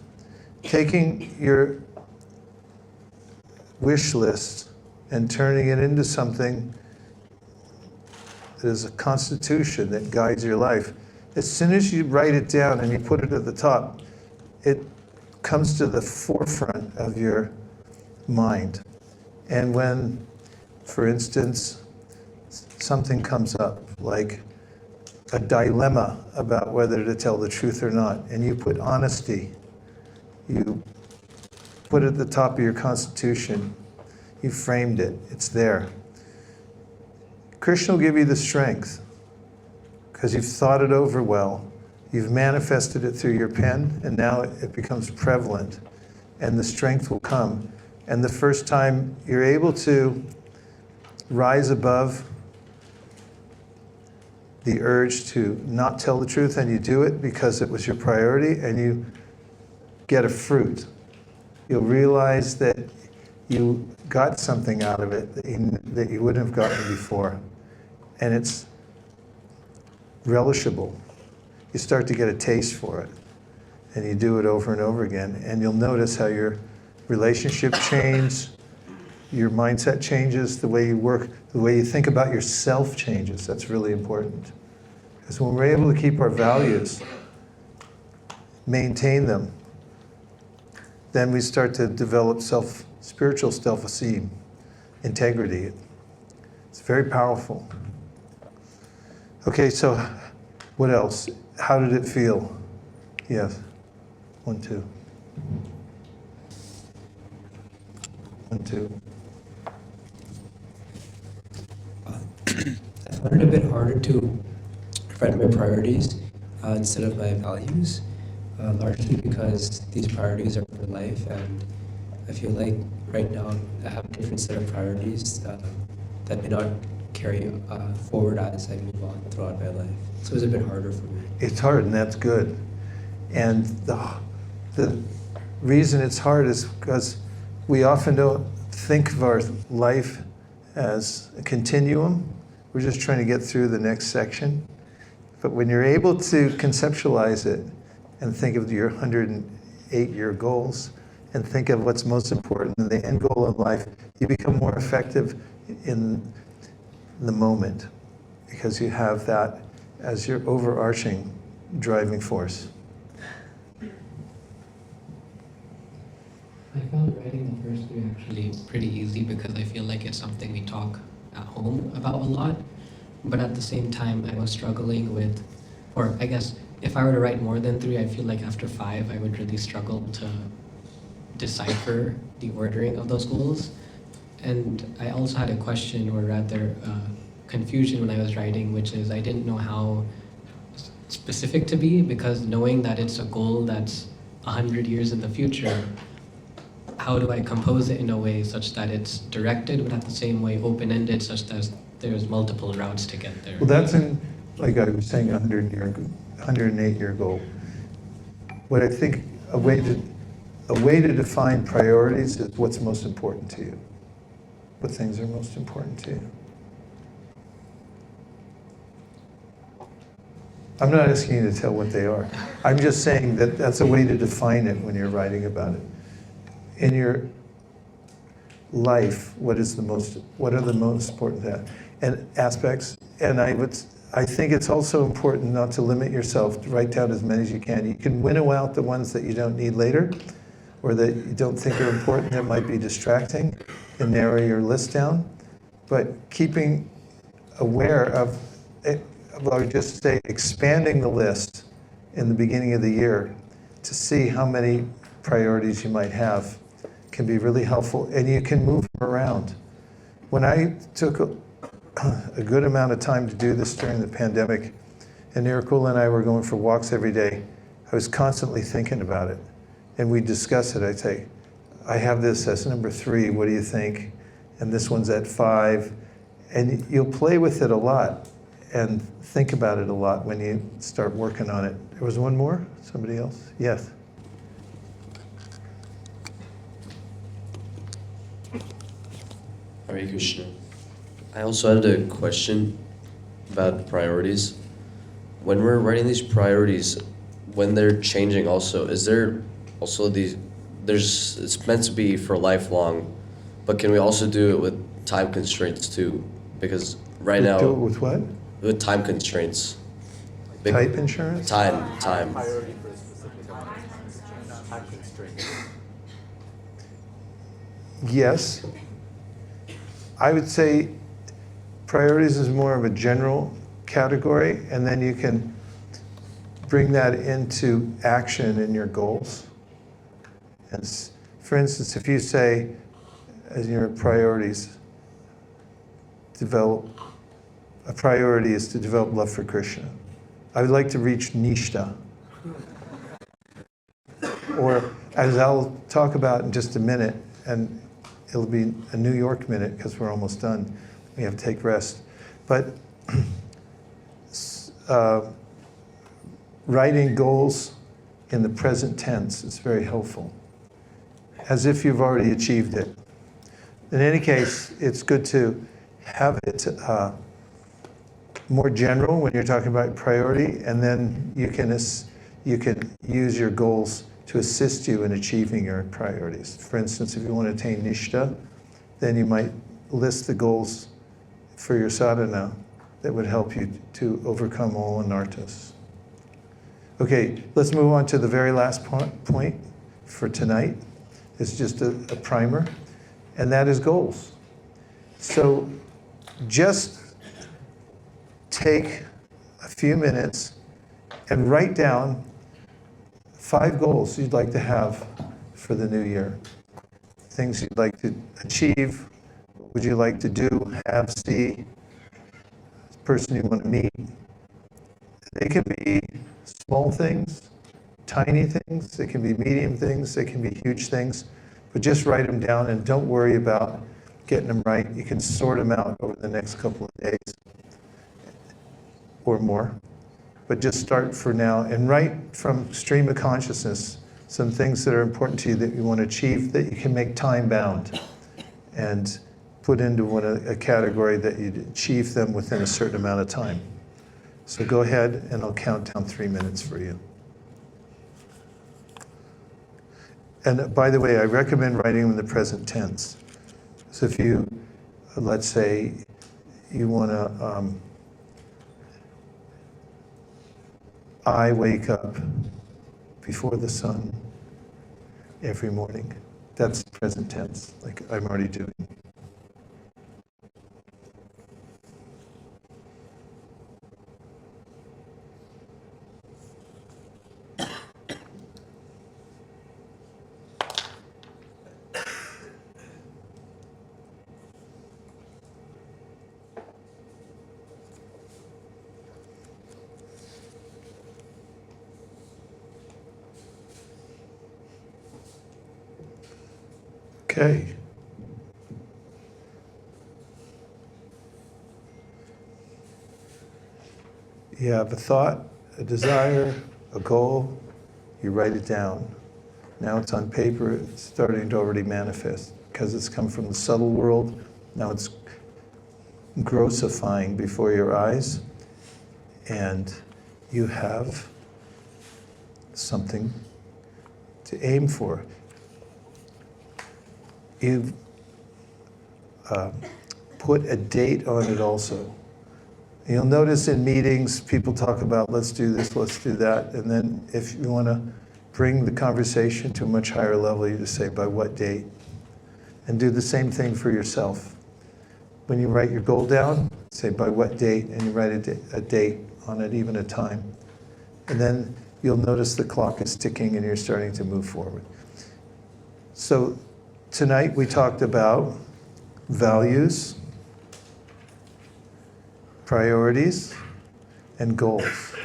Speaker 1: taking your wish list and turning it into something that is a constitution that guides your life. As soon as you write it down and you put it at the top, it comes to the forefront of your mind. And when, for instance, something comes up, like a dilemma about whether to tell the truth or not, and you put honesty, you put it at the top of your constitution, you framed it, it's there. Krishna will give you the strength because you've thought it over well, you've manifested it through your pen, and now it becomes prevalent, and the strength will come. And the first time you're able to rise above the urge to not tell the truth, and you do it because it was your priority, and you get a fruit. You'll realize that you got something out of it that you wouldn't have gotten before. And it's relishable. You start to get a taste for it. And you do it over and over again. And you'll notice how your relationship changes, your mindset changes, the way you work, the way you think about yourself changes. That's really important. Because when we're able to keep our values, maintain them, then we start to develop spiritual self-esteem, integrity. It's very powerful. Okay, so what else? How did it feel? Yes. 1, 2. 1, 2.
Speaker 2: I found it a bit harder to write my priorities instead of my values, largely because these priorities are for life, and I feel like right now I have a different set of priorities that may not carry forward as I move on throughout my life. So it was a bit harder for me.
Speaker 1: It's hard, and that's good. And the reason it's hard is because we often don't think of our life as a continuum. We're just trying to get through the next section. But when you're able to conceptualize it and think of your 108-year goals and think of what's most important and the end goal of life, you become more effective in the moment because you have that as your overarching driving force.
Speaker 9: I found writing the first 3 actually pretty easy because I feel like it's something we talk at home about a lot. But at the same time, I was struggling with, or I guess if I were to write more than 3, I feel like after 5, I would really struggle to decipher the ordering of those goals. And I also had a question, or rather confusion when I was writing, which is I didn't know how specific to be, because knowing that it's a goal that's 100 years in the future, how do I compose it in a way such that it's directed, but at the same way open-ended, such that there's multiple routes to get there?
Speaker 1: Well, that's like I was saying, 108-year goal. What I think a way to define priorities is what's most important to you. what things are most important to you. I'm not asking you to tell what they are. I'm just saying that that's a way to define it when you're writing about it. In your life, what are the most important aspects? And I think it's also important not to limit yourself, to write down as many as you can. You can winnow out the ones that you don't need later, or that you don't think are important, that might be distracting, and narrow your list down. But keeping aware of it, I would just say expanding the list in the beginning of the year to see how many priorities you might have can be really helpful, and you can move them around. When I took a good amount of time to do this during the pandemic, and Nirikula and I were going for walks every day, I was constantly thinking about it. And we'd discuss it. I'd say, I have this as number 3, what do you think? And this one's at 5. And you'll play with it a lot and think about it a lot when you start working on it. There was one more? Somebody else? Yes.
Speaker 13: Hare Krishna. I also had a question about priorities. When we're writing these priorities, when they're changing also, is there also it's meant to be for lifelong, but can we also do it with time constraints too? Because right now...
Speaker 1: Do it with what?
Speaker 13: With time constraints.
Speaker 1: Type insurance?
Speaker 13: Time.
Speaker 14: Priority for a specific amount of time constraints.
Speaker 1: Yes. I would say priorities is more of a general category, and then you can bring that into action in your goals. And for instance, if you say, as your priorities, a priority is to develop love for Krishna. I would like to reach Nishta. Or, as I'll talk about in just a minute, and it'll be a New York minute because we're almost done. We have to take rest. But writing goals in the present tense is very helpful, as if you've already achieved it. In any case, it's good to have it more general when you're talking about priority, and then you can use your goals to assist you in achieving your priorities. For instance, if you want to attain Nishta, then you might list the goals for your sadhana that would help you to overcome all anarthas. Okay, let's move on to the very last point for tonight. It's just a primer, and that is goals. So just take a few minutes and write down 5 goals you'd like to have for the new year. Things you'd like to achieve, what would you like to do, have, see, the person you want to meet. They can be small things, tiny things, they can be medium things, they can be huge things, but just write them down and don't worry about getting them right. You can sort them out over the next couple of days or more. But just start for now and write from stream of consciousness some things that are important to you that you want to achieve that you can make time bound and put into a category that you'd achieve them within a certain amount of time. So go ahead and I'll count down 3 minutes for you. And by the way, I recommend writing them in the present tense. So if you, let's say, you want to, I wake up before the sun every morning. That's present tense, like I'm already doing. Okay. You have a thought, a desire, a goal, you write it down. Now it's on paper, it's starting to already manifest because it's come from the subtle world Now it's grossifying before your eyes, and you have something to aim for. You've put a date on it also. You'll notice in meetings, people talk about, let's do this, let's do that, and then if you want to bring the conversation to a much higher level, you just say, by what date? And do the same thing for yourself. When you write your goal down, say by what date, and you write a date on it, even a time. And then you'll notice the clock is ticking and you're starting to move forward. So tonight we talked about values, priorities, and goals.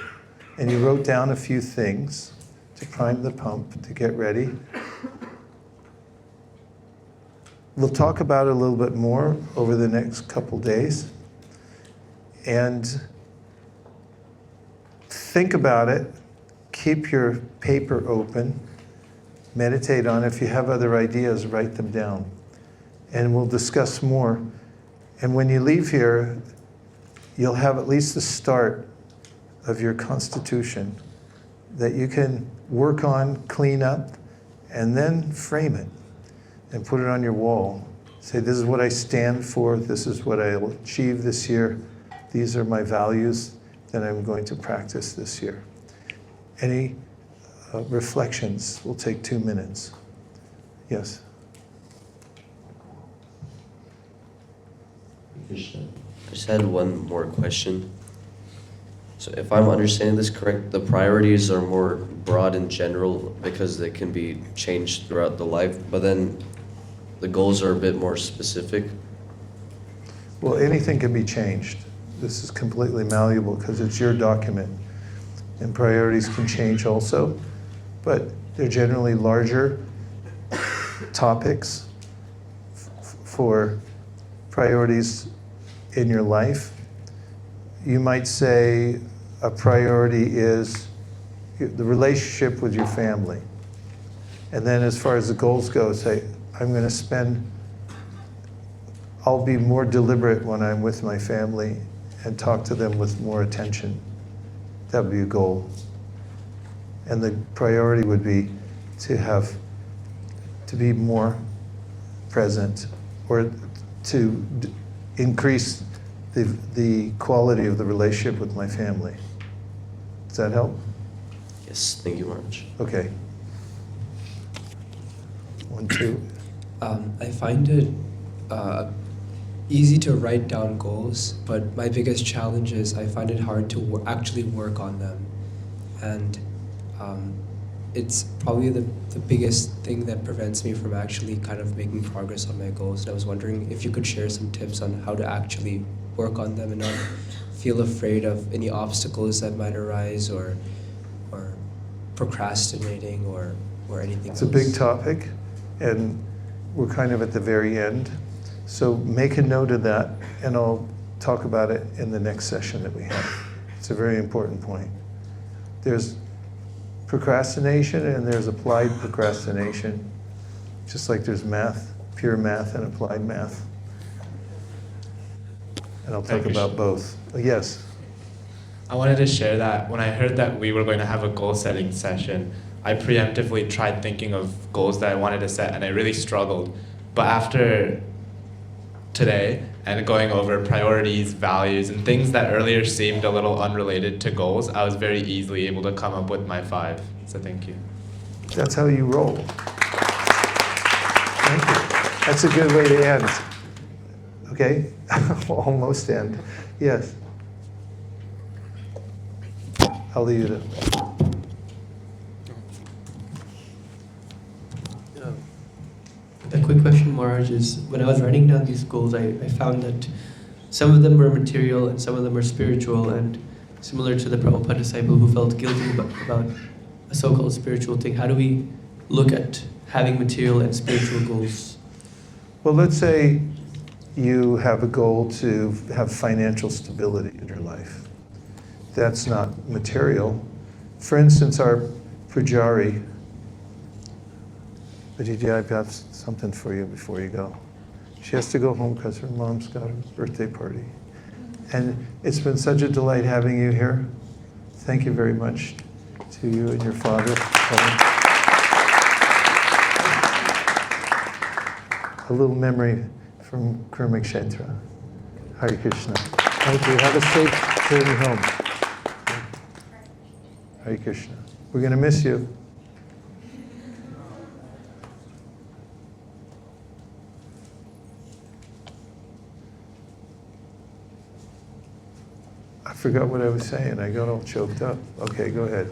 Speaker 1: And you wrote down a few things to prime the pump, to get ready. We'll talk about it a little bit more over the next couple days. And think about it. Keep your paper open. Meditate on it. If you have other ideas, write them down. And we'll discuss more. And when you leave here, you'll have at least the start of your constitution that you can work on, clean up, and then frame it and put it on your wall. Say, this is what I stand for, this is what I'll achieve this year, these are my values that I'm going to practice this year. Any reflections will take 2 minutes. Yes?
Speaker 13: Krishna. I just had one more question. So if I'm understanding this correct, the priorities are more broad in general because they can be changed throughout the life, but then the goals are a bit more specific.
Speaker 1: Well, anything can be changed. This is completely malleable because it's your document. And priorities can change also, but they're generally larger topics for priorities in your life. You might say a priority is the relationship with your family. And then as far as the goals go, say, I'll be more deliberate when I'm with my family and talk to them with more attention. That would be a goal. And the priority would be to be more present or to increase the quality of the relationship with my family. Does that help?
Speaker 13: Yes, thank you very much.
Speaker 1: Okay. 1, 2.
Speaker 2: I find it easy to write down goals, but my biggest challenge is I find it hard to actually work on them. And it's probably the biggest thing that prevents me from actually kind of making progress on my goals. And I was wondering if you could share some tips on how to actually work on them and not feel afraid of any obstacles that might arise or procrastinating or anything else.
Speaker 1: It's a big topic, and we're kind of at the very end. So make a note of that, and I'll talk about it in the next session that we have. It's a very important point. There's procrastination and there's applied procrastination, just like there's math, pure math and applied math. And I'll talk about both. Yes?
Speaker 15: I wanted to share that when I heard that we were going to have a goal setting session, I preemptively tried thinking of goals that I wanted to set and I really struggled. But after today and going over priorities, values, and things that earlier seemed a little unrelated to goals, I was very easily able to come up with my 5. So thank you.
Speaker 1: That's how you roll. Thank you. That's a good way to end. Okay? Almost end. Yes. I'll leave you to.
Speaker 12: A quick question, Maharaj, is when I was writing down these goals, I found that some of them were material and some of them were spiritual, and similar to the Prabhupada disciple who felt guilty about a so-called spiritual thing. How do we look at having material and spiritual goals?
Speaker 1: Well, let's say you have a goal to have financial stability in your life. That's not material. For instance, our Pujari, Vijay, I've got something for you before you go. She has to go home because her mom's got a birthday party. And it's been such a delight having you here. Thank you very much to you and your father. A little memory from Guru Kshetra. Hare Krishna. Thank you. Have a safe journey home. Hare Krishna. We're going to miss you. I forgot what I was saying. I got all choked up. Okay, go ahead.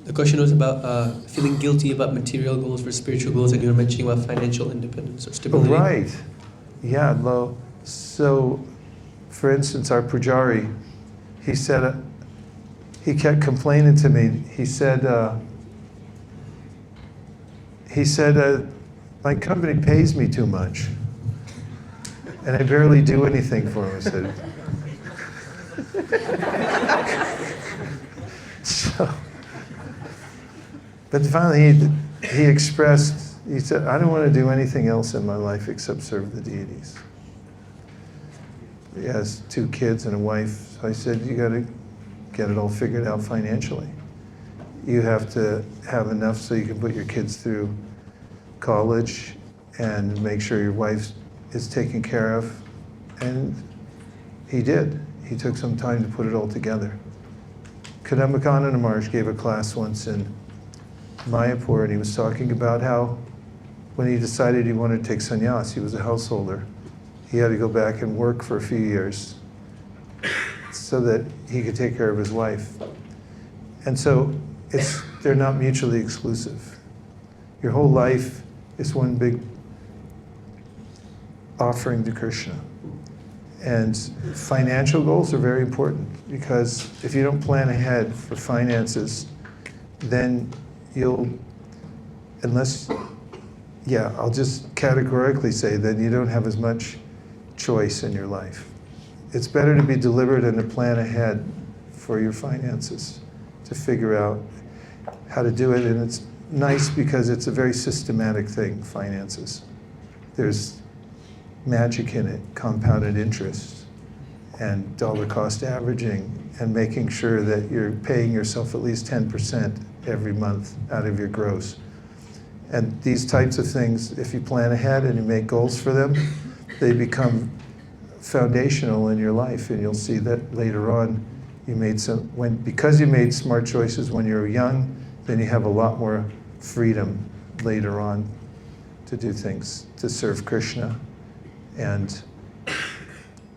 Speaker 12: The question was about feeling guilty about material goals versus spiritual goals, and you were mentioning about financial independence or stability.
Speaker 1: Right. Yeah, so, for instance, our Pujari, he said, he kept complaining to me. He said, my company pays me too much, and I barely do anything for him. I said, so, but finally he expressed, he said, I don't want to do anything else in my life except serve the deities. He has 2 kids and a wife. So I said, you got to get it all figured out financially. You have to have enough so you can put your kids through college and make sure your wife is taken care of. And he did. He took some time to put it all together. Kadambakana Maharaj gave a class once in Mayapur, and he was talking about how when he decided he wanted to take sannyas, he was a householder. He had to go back and work for a few years so that he could take care of his wife. And so they're not mutually exclusive. Your whole life is one big offering to Krishna. And financial goals are very important, because if you don't plan ahead for finances, then I'll just categorically say that you don't have as much choice in your life. It's better to be deliberate and to plan ahead for your finances, to figure out how to do it. And it's nice because it's a very systematic thing, finances. There's magic in it, compounded interest, and dollar cost averaging, and making sure that you're paying yourself at least 10% every month out of your gross. And these types of things, if you plan ahead and you make goals for them, they become foundational in your life, and you'll see that later on because you made smart choices when you were young, then you have a lot more freedom later on to do things, to serve Krishna. And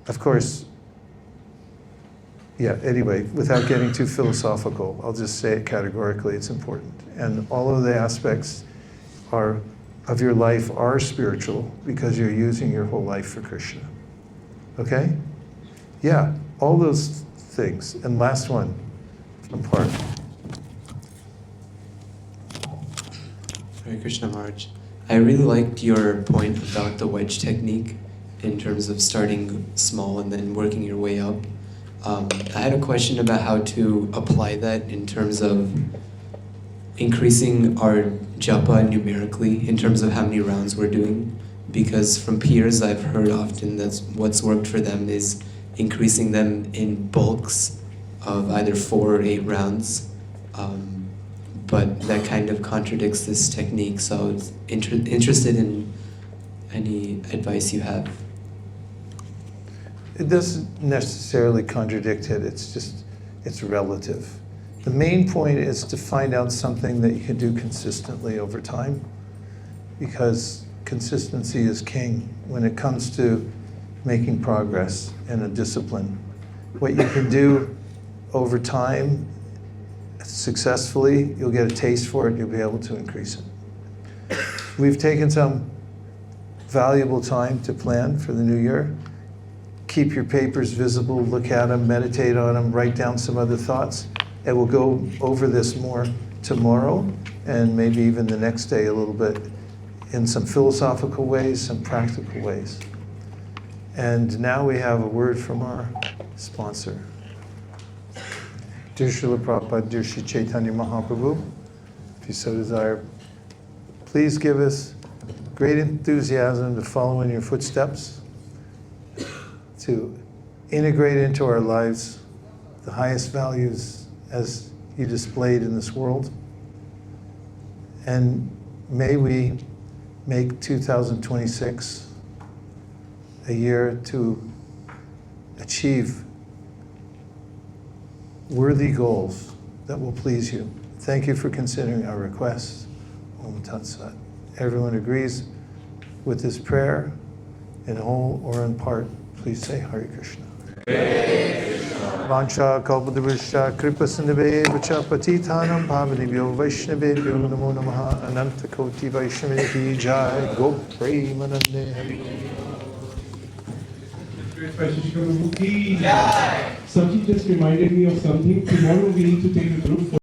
Speaker 1: of course, anyway, without getting too philosophical, I'll just say it categorically, it's important. And all of the aspects of your life are spiritual because you're using your whole life for Krishna. Okay? Yeah, all those things. And last one from Park.
Speaker 2: Hare Krishna Maharaj. I really liked your point about the wedge technique in terms of starting small and then working your way up. I had a question about how to apply that in terms of increasing our japa numerically, in terms of how many rounds we're doing. Because from peers, I've heard often that what's worked for them is increasing them in bulks of either 4 or 8 rounds. But that kind of contradicts this technique, so I was interested in any advice you have.
Speaker 1: It doesn't necessarily contradict it, it's relative. The main point is to find out something that you can do consistently over time, because consistency is king when it comes to making progress in a discipline. What you can do over time successfully, you'll get a taste for it, you'll be able to increase it. We've taken some valuable time to plan for the new year. Keep your papers visible, look at them, meditate on them, write down some other thoughts, and we'll go over this more tomorrow and maybe even the next day a little bit in some philosophical ways, some practical ways. And now we have a word from our sponsor. Dear Srila Prabhupada, dear Sri Chaitanya Mahaprabhu, if you so desire, please give us great enthusiasm to follow in your footsteps, to integrate into our lives the highest values as you displayed in this world. And may we make 2026 a year to achieve worthy goals that will please you. Thank you for considering our request. Om Tat Sat. Everyone agrees with this prayer, in whole or in part. Please say Hare Krishna. Vancha kalpadavrisha kripa sindhave vacha patitanam pavanibhyo vaishnavebhyo namo namaha ananta koti vaishnavehi jai go premanande hari.
Speaker 16: Sakhi just reminded me of something. Tomorrow we need to take a group